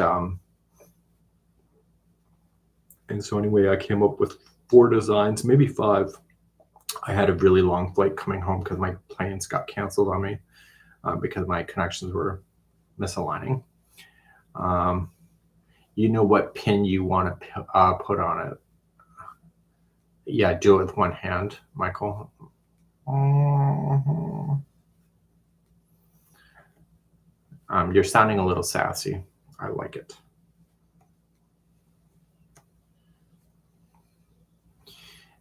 so anyway, I came up with 4 designs, maybe 5. I had a really long flight coming home because my planes got canceled on me because my connections were misaligning. You know what pin you want to put on it. Yeah, do it with one hand, Michael. You're sounding a little sassy. I like it.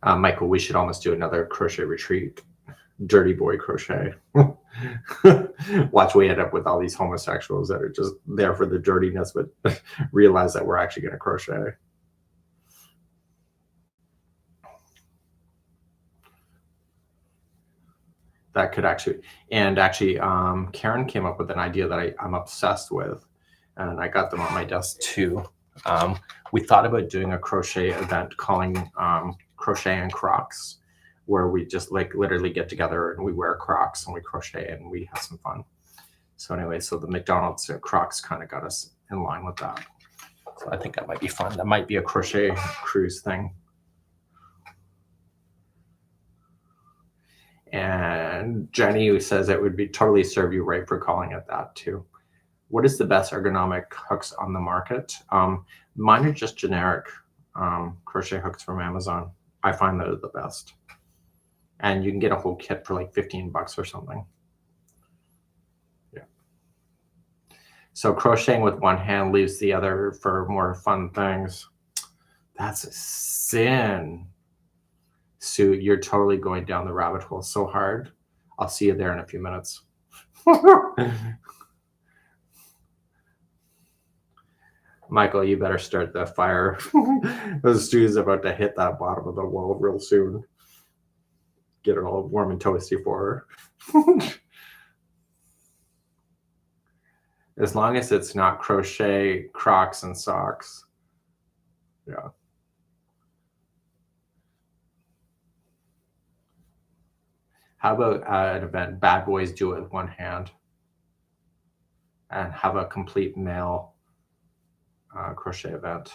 Michael, we should almost do another crochet retreat. Dirty boy crochet. Watch, we end up with all these homosexuals that are just there for the dirtiness, but realize that we're actually going to crochet. That could actually, and actually, Karen came up with an idea that I'm obsessed with, and I got them on my desk too. We thought about doing a crochet event calling Crochet and Crocs, where we just like literally get together and we wear Crocs and we crochet and we have some fun. So anyway, so the McDonald's Crocs kind of got us in line with that. So I think that might be fun. That might be a crochet cruise thing. And Jenny says it would be totally serve you right for calling it that too. What is the best ergonomic hooks on the market? Mine are just generic crochet hooks from Amazon. I find those the best. And you can get a whole kit for like $15 or something. Yeah. So crocheting with one hand leaves the other for more fun things. That's a sin. Sue, you're totally going down the rabbit hole so hard. I'll see you there in a few minutes. Michael, you better start the fire. Stu's about to hit that bottom of the wall real soon. Get it all warm and toasty for her. As long as it's not crochet, Crocs, and socks. Yeah. How about an event, Bad Boys Do It with one hand, and have a complete male crochet event.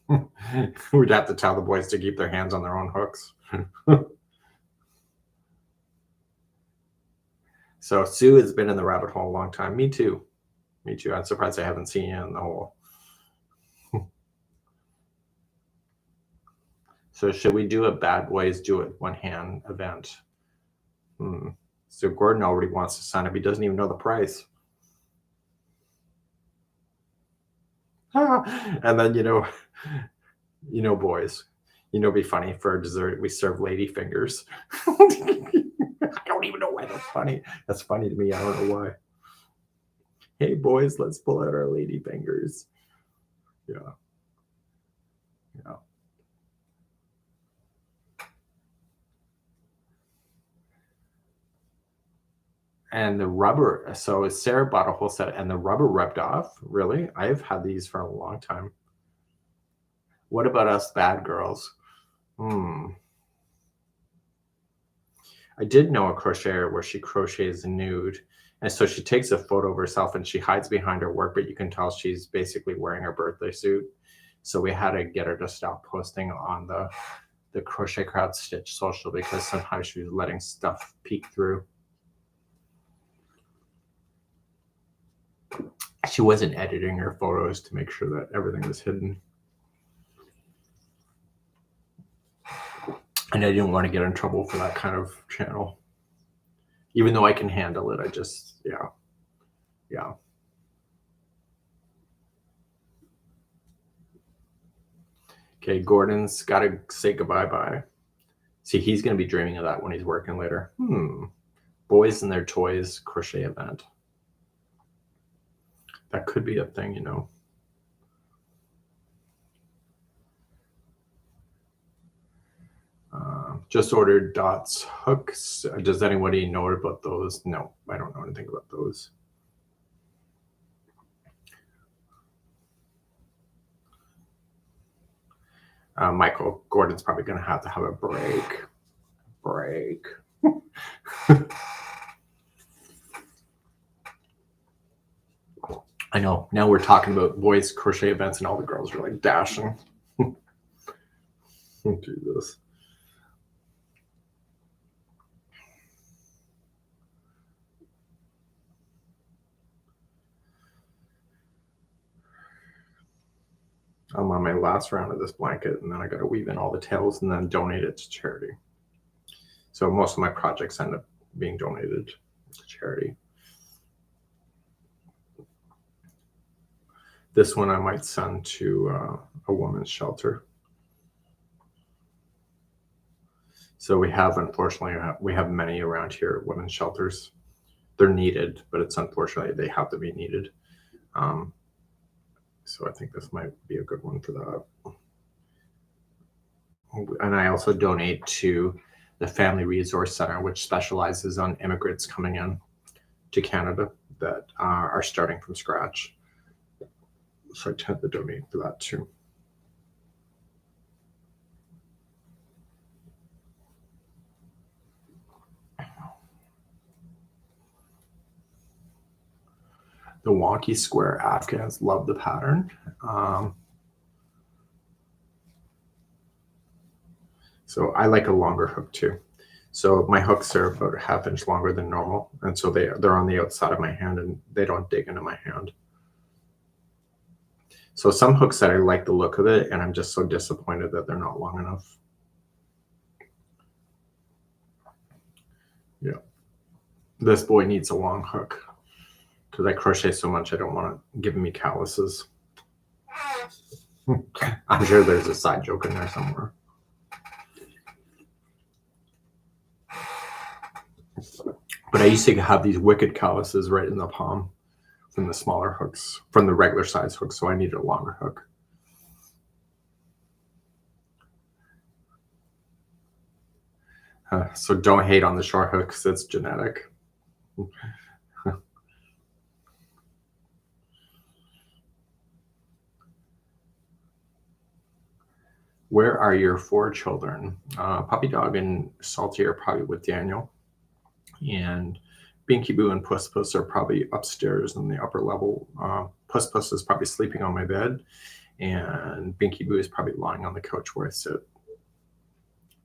We'd have to tell the boys to keep their hands on their own hooks. So Sue has been in the rabbit hole a long time. Me too. Me too. I'm surprised I haven't seen you in the hole. So should we do a Bad Boys Do It one hand event? So Gordon already wants to sign up. He doesn't even know the price. And then, boys, it'd be funny for dessert. We serve lady fingers. I don't even know why that's funny. That's funny to me. I don't know why. Hey, boys, let's pull out our lady fingers. Yeah. Yeah. And the rubber, so Sarah bought a whole set and the rubber rubbed off. Really? I've had these for a long time. What about us bad girls? I did know a crocheter where she crochets nude. And so she takes a photo of herself and she hides behind her work, but you can tell she's basically wearing her birthday suit. So we had to get her to stop posting on the Crochet Crowd Stitch social because sometimes she was letting stuff peek through. She wasn't editing her photos to make sure that everything was hidden. And I didn't want to get in trouble for that kind of channel. Even though I can handle it, I just, yeah. Okay, Gordon's got to say goodbye-bye. See, he's going to be dreaming of that when he's working later. Boys and their toys crochet event. That could be a thing, Just ordered dots hooks. Does anybody know about those? No, I don't know anything about those. Michael Gordon's probably going to have a break. I know. Now we're talking about boys crochet events and all the girls are like dashing. Jesus. I'm on my last round of this blanket, and then I got to weave in all the tails and then donate it to charity. So most of my projects end up being donated to charity. This one I might send to a women's shelter. So we have, unfortunately, we have many around here, women's shelters. They're needed, but it's unfortunately they have to be needed. So I think this might be a good one for that. And I also donate to the Family Resource Center, which specializes on immigrants coming in to Canada that are starting from scratch. So I tend to donate for that too. The wonky square Afghans love the pattern. So I like a longer hook too. So my hooks are about a ½ inch longer than normal. And so they're on the outside of my hand and they don't dig into my hand. So some hooks that I like the look of it, and I'm just so disappointed that they're not long enough. Yeah. This boy needs a long hook because I crochet so much I don't want it giving me calluses. I'm sure there's a side joke in there somewhere. But I used to have these wicked calluses right in the palm from the smaller hooks, from the regular size hooks, so I needed a longer hook. So don't hate on the short hooks, it's genetic. Where are your 4 children? Puppy Dog and Salty are probably with Daniel. And Binky Boo and Puss Puss are probably upstairs in the upper level. Puss Puss is probably sleeping on my bed. And Binky Boo is probably lying on the couch where I sit.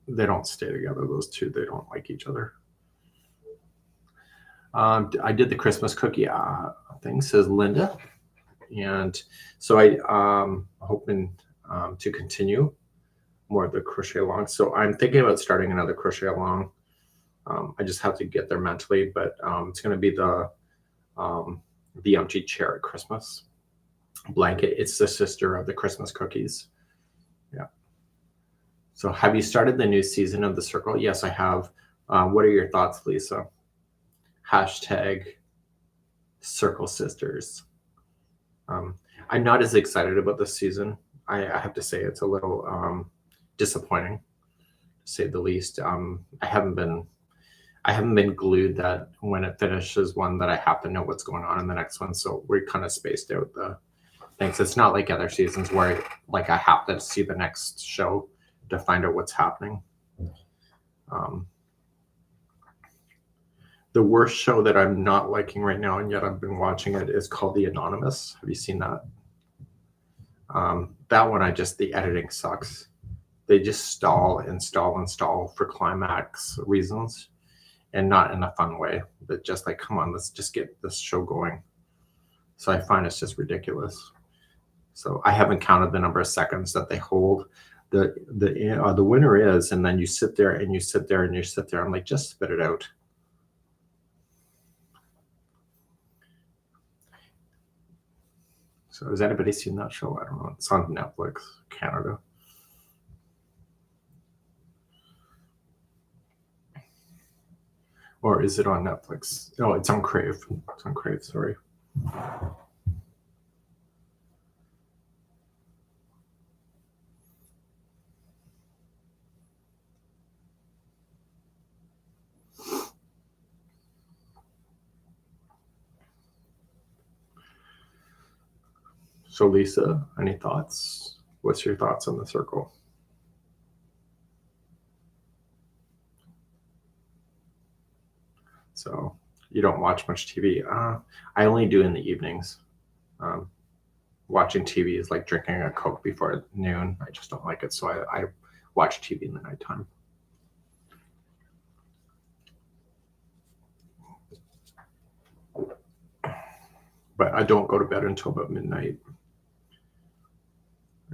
They don't stay together, those two. They don't like each other. I did the Christmas cookie thing, says Linda. And so I'm hoping to continue more of the crochet along. So I'm thinking about starting another crochet along. I just have to get there mentally, but it's going to be the empty chair at Christmas blanket. It's the sister of the Christmas cookies. Yeah. So have you started the new season of The Circle? Yes, I have. What are your thoughts, Lisa? Hashtag Circle Sisters. I'm not as excited about this season. I have to say it's a little disappointing, to say the least. I haven't been glued that when it finishes one that I have to know what's going on in the next one. So we're kind of spaced out the things. It's not like other seasons where like I have to see the next show to find out what's happening. The worst show that I'm not liking right now, and yet I've been watching it, is called The Anonymous. Have you seen that? That one, the editing sucks. They just stall for climax reasons, and not in a fun way, but just like, come on, let's just get this show going. So I find it's just ridiculous. So I haven't counted the number of seconds that they hold. The winner is, and then you sit there and you sit there and you sit there. I'm like, just spit it out. So has anybody seen that show? I don't know. It's on Netflix, Canada. Or is it on Netflix? Oh, it's on Crave. It's on Crave, sorry. So Lisa, any thoughts? What's your thoughts on the circle? So you don't watch much TV. I only do in the evenings. Watching TV is like drinking a Coke before noon. I just don't like it. So I watch TV in the nighttime. But I don't go to bed until about midnight.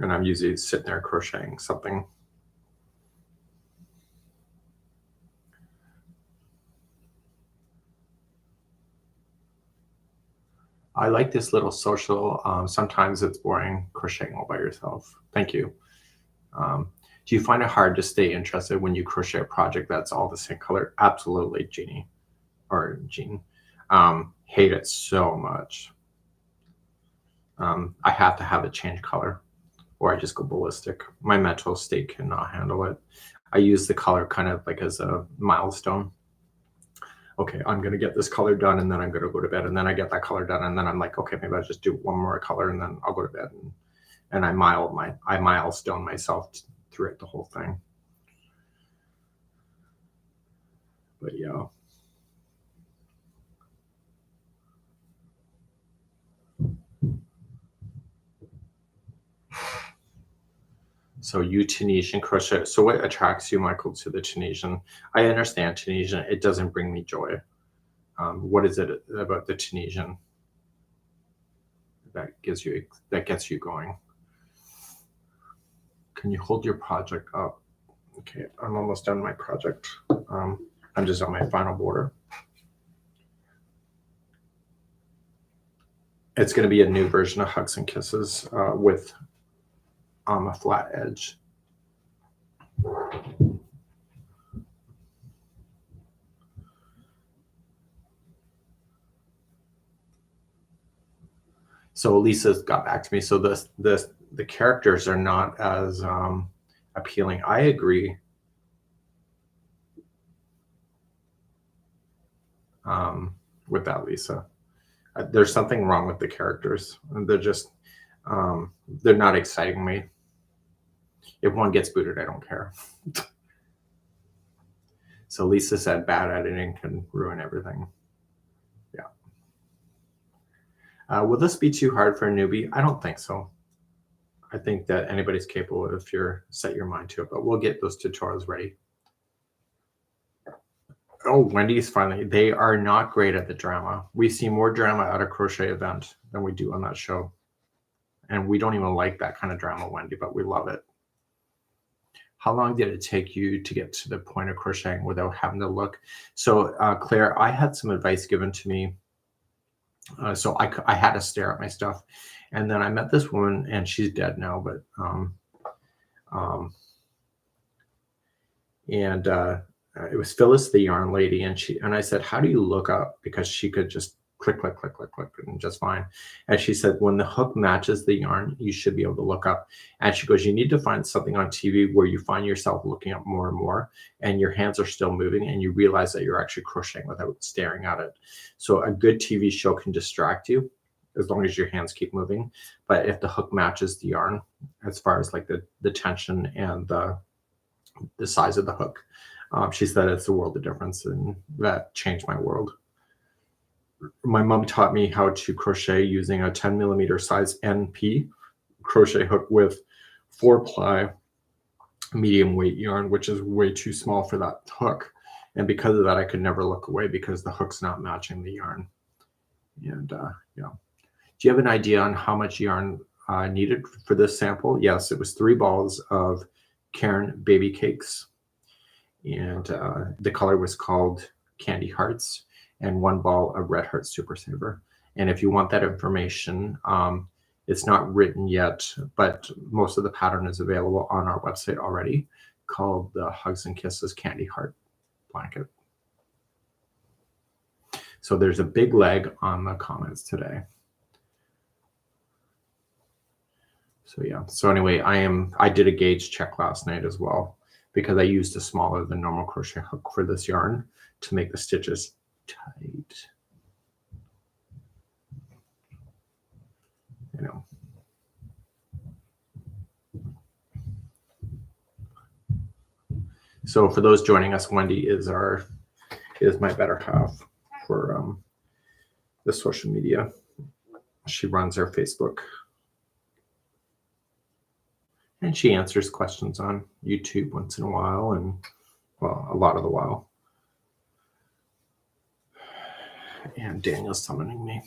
And I'm usually sitting there crocheting something. I like this little social. Sometimes it's boring crocheting all by yourself. Thank you. Do you find it hard to stay interested when you crochet a project that's all the same color? Absolutely, Jeannie or Jean. Hate it so much. I have to have it change color or I just go ballistic. My mental state cannot handle it. I use the color kind of like as a milestone. Okay, I'm going to get this color done and then I'm going to go to bed, and then I get that color done and then I'm like, okay, maybe I'll just do one more color and then I'll go to bed, and I milestone myself through it the whole thing. But yeah. So you Tunisian crochet. So what attracts you, Michael, to the Tunisian? I understand Tunisian. It doesn't bring me joy. What is it about the Tunisian that gets you going? Can you hold your project up? Okay, I'm almost done my project. I'm just on my final border. It's going to be a new version of Hugs and Kisses with a flat edge. So Lisa's got back to me. So the characters are not as appealing. I agree. With that, Lisa. There's something wrong with the characters. They're just they're not exciting me. If one gets booted, I don't care. So Lisa said bad editing can ruin everything. Yeah. Will this be too hard for a newbie? I don't think so. I think that anybody's capable if you're set your mind to it, but we'll get those tutorials ready. Oh, Wendy's finally. They are not great at the drama. We see more drama at a crochet event than we do on that show. And we don't even like that kind of drama, Wendy, but we love it. How long did it take you to get to the point of crocheting without having to look? So Claire, I had some advice given to me. So I had to stare at my stuff. And then I met this woman, and she's dead now, but it was Phyllis, the yarn lady, and I said, how do you look up? Because she could just click, click, click, click, click, and just fine. And she said, when the hook matches the yarn, you should be able to look up. And she goes, you need to find something on TV where you find yourself looking up more and more, and your hands are still moving, and you realize that you're actually crocheting without staring at it. So a good TV show can distract you as long as your hands keep moving. But if the hook matches the yarn, as far as like the tension and the size of the hook, she said it's a world of difference, and that changed my world. My mom taught me how to crochet using a 10mm size NP crochet hook with 4-ply medium weight yarn, which is way too small for that hook. And because of that, I could never look away because the hook's not matching the yarn. And yeah. Do you have an idea on how much yarn needed for this sample? Yes, it was 3 balls of Cairn baby cakes. And the color was called Candy Hearts, and 1 ball of Red Heart Super Saver. And if you want that information, it's not written yet, but most of the pattern is available on our website already, called the Hugs and Kisses Candy Heart Blanket. So there's a big leg on the comments today. So yeah, so anyway, I did a gauge check last night as well, because I used a smaller than normal crochet hook for this yarn to make the stitches tight. You know. So for those joining us, Wendy is my better half for the social media. She runs our Facebook. And she answers questions on YouTube once in a while, and well, a lot of the while. And Daniel's summoning me.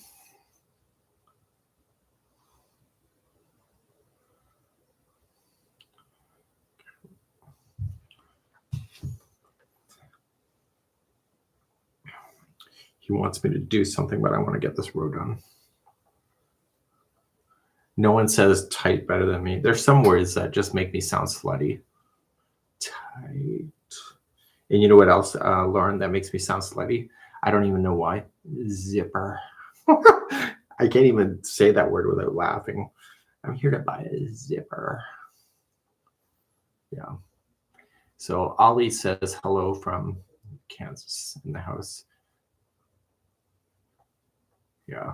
He wants me to do something, but I want to get this row done. No one says tight better than me. There's some words that just make me sound slutty. Tight. And you know what else, Lauren, that makes me sound slutty? I don't even know why. Zipper. I can't even say that word without laughing. I'm here to buy a zipper. Yeah. So Ollie says hello from Kansas in the house. Yeah.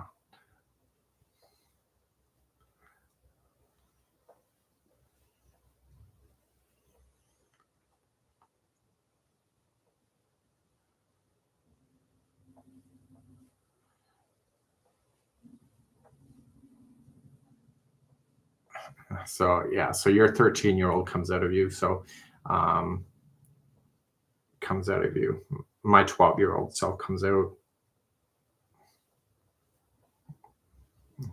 So yeah, so your 13-year-old comes out of you. So comes out of you. My 12-year-old self comes out,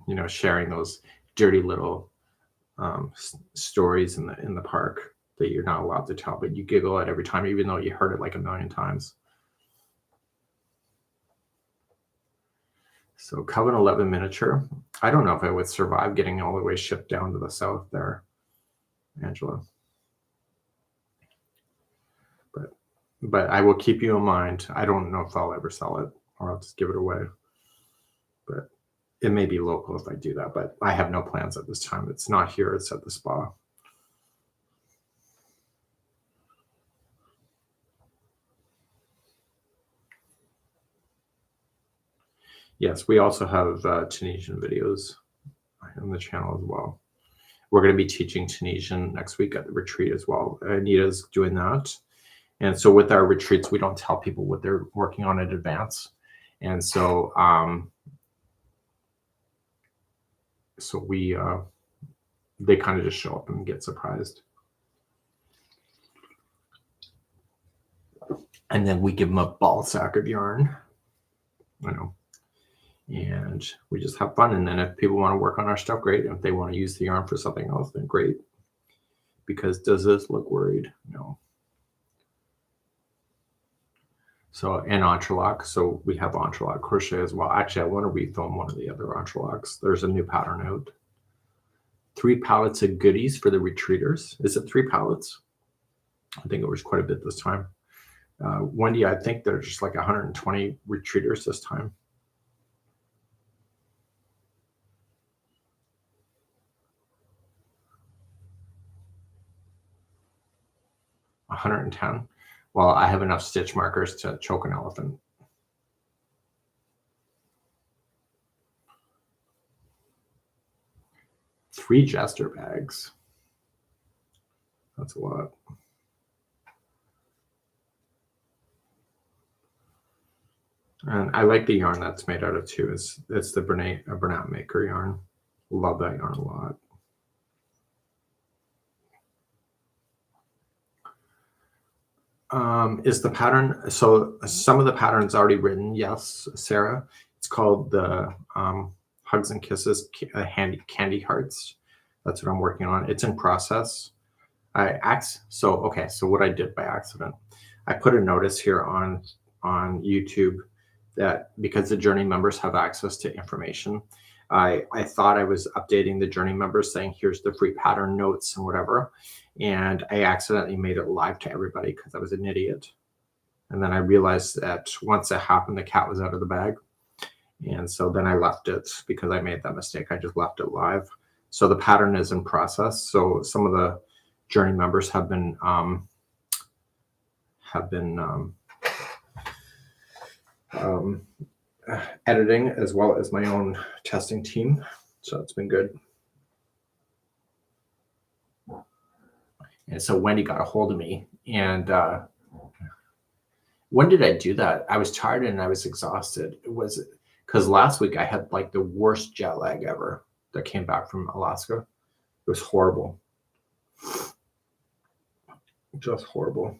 you know, sharing those dirty little stories in the park that you're not allowed to tell, but you giggle at every time, even though you heard it like a million times. So Coven 11 miniature. I don't know if I would survive getting all the way shipped down to the south there, Angela. But I will keep you in mind. I don't know if I'll ever sell it or I'll just give it away. But it may be local if I do that, but I have no plans at this time. It's not here, it's at the spa. Yes, we also have Tunisian videos on the channel as well. We're going to be teaching Tunisian next week at the retreat as well. Anita's doing that. And so with our retreats, we don't tell people what they're working on in advance. And so they kind of just show up and get surprised. And then we give them a ball sack of yarn, you know, and we just have fun. And then if people want to work on our stuff, great. If they want to use the yarn for something else, then great. Because does this look worried? No. So, and entrelac. So we have entrelac crochet as well. Actually, I want to refilm one of the other entrelacs. There's a new pattern out. 3 pallets of goodies for the retreaters. Is it 3 pallets? I think it was quite a bit this time. Wendy, I think there's just like 120 retreaters this time. $110. Well, I have enough stitch markers to choke an elephant. Three jester bags. That's a lot. And I like the yarn that's made out of too. It's the Bernat Maker yarn. Love that yarn a lot. Is the pattern, so some of the pattern's already written, yes, Sarah. It's called the Hugs and Kisses Candy Hearts. That's what I'm working on. It's in process. So what I did by accident, I put a notice here on YouTube that because the Journey members have access to information, I thought I was updating the Journey members saying, here's the free pattern notes and whatever. And I accidentally made it live to everybody because I was an idiot. And then I realized that once it happened, the cat was out of the bag. And so then I left it because I made that mistake. I just left it live. So the pattern is in process. So some of the Journey members have been editing as well as my own testing team. So it's been good. And so Wendy got a hold of me And when did I do that? I was tired and I was exhausted. It was because last week I had like the worst jet lag ever that came back from Alaska. It was horrible. Just horrible.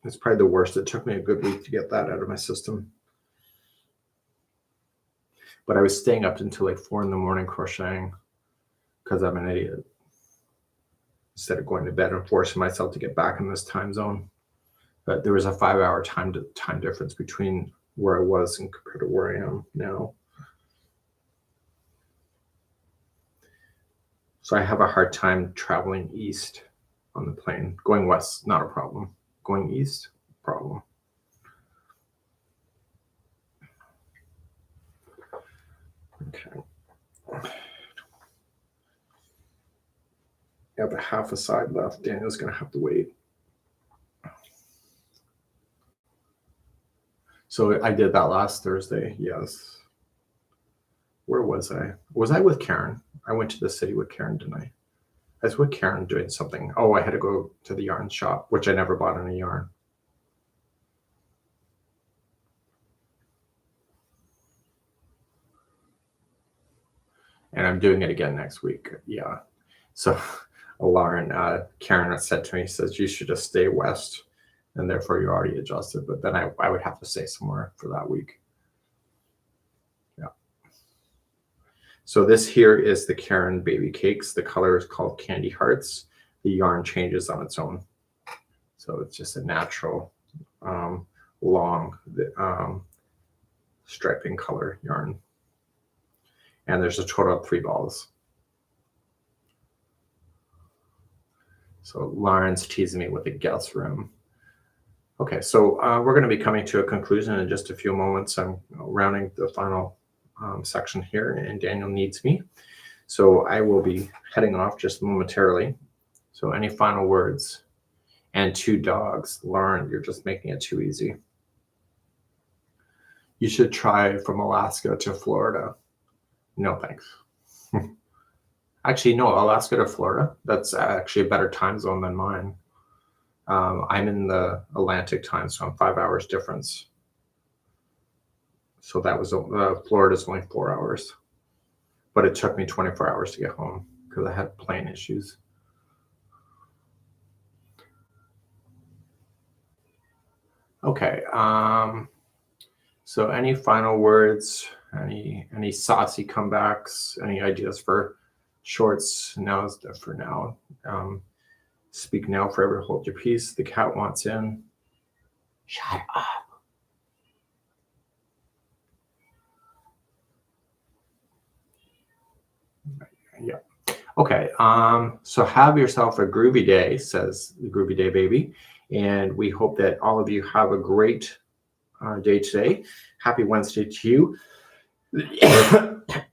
It's probably the worst. It took me a good week to get that out of my system. But I was staying up until like 4 a.m. crocheting because I'm an idiot. Instead of going to bed and forcing myself to get back in this time zone. But there was a 5-hour time difference between where I was and compared to where I am now. So I have a hard time traveling east on the plane. Going west, not a problem. Going east, problem. Okay. I have a half a side left. Daniel's going to have to wait. So I did that last Thursday, yes. Where was I? Was I with Karen? I went to the city with Karen, didn't I? I was with Karen doing something. Oh, I had to go to the yarn shop, which I never bought any yarn. And I'm doing it again next week. Yeah. So Lauren, Karen said to me, says, you should just stay west. And therefore you're already adjusted. But then I would have to stay somewhere for that week. Yeah. So this here is the Karen baby cakes. The color is called Candy Hearts. The yarn changes on its own. So it's just a natural, long striping color yarn. And there's a total of 3 balls. So Lauren's teasing me with a guess room. Okay, so we're going to be coming to a conclusion in just a few moments. I'm rounding the final section here, and Daniel needs me. So I will be heading off just momentarily. So any final words? And 2 dogs. Lauren, you're just making it too easy. You should try from Alaska to Florida. No, thanks. Actually, no, Alaska to Florida. That's actually a better time zone than mine. I'm in the Atlantic time, so I'm 5 hours difference. So that was Florida's only 4 hours, but it took me 24 hours to get home because I had plane issues. Okay. So any final words? Any saucy comebacks? Any ideas for shorts? Now is for now. Speak now, forever hold your peace. The cat wants in. Shut up. Yeah. Okay. So have yourself a groovy day, says the Groovy Day Baby. And we hope that all of you have a great day today. Happy Wednesday to you.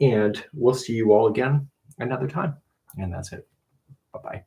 And we'll see you all again another time. And that's it. Bye-bye.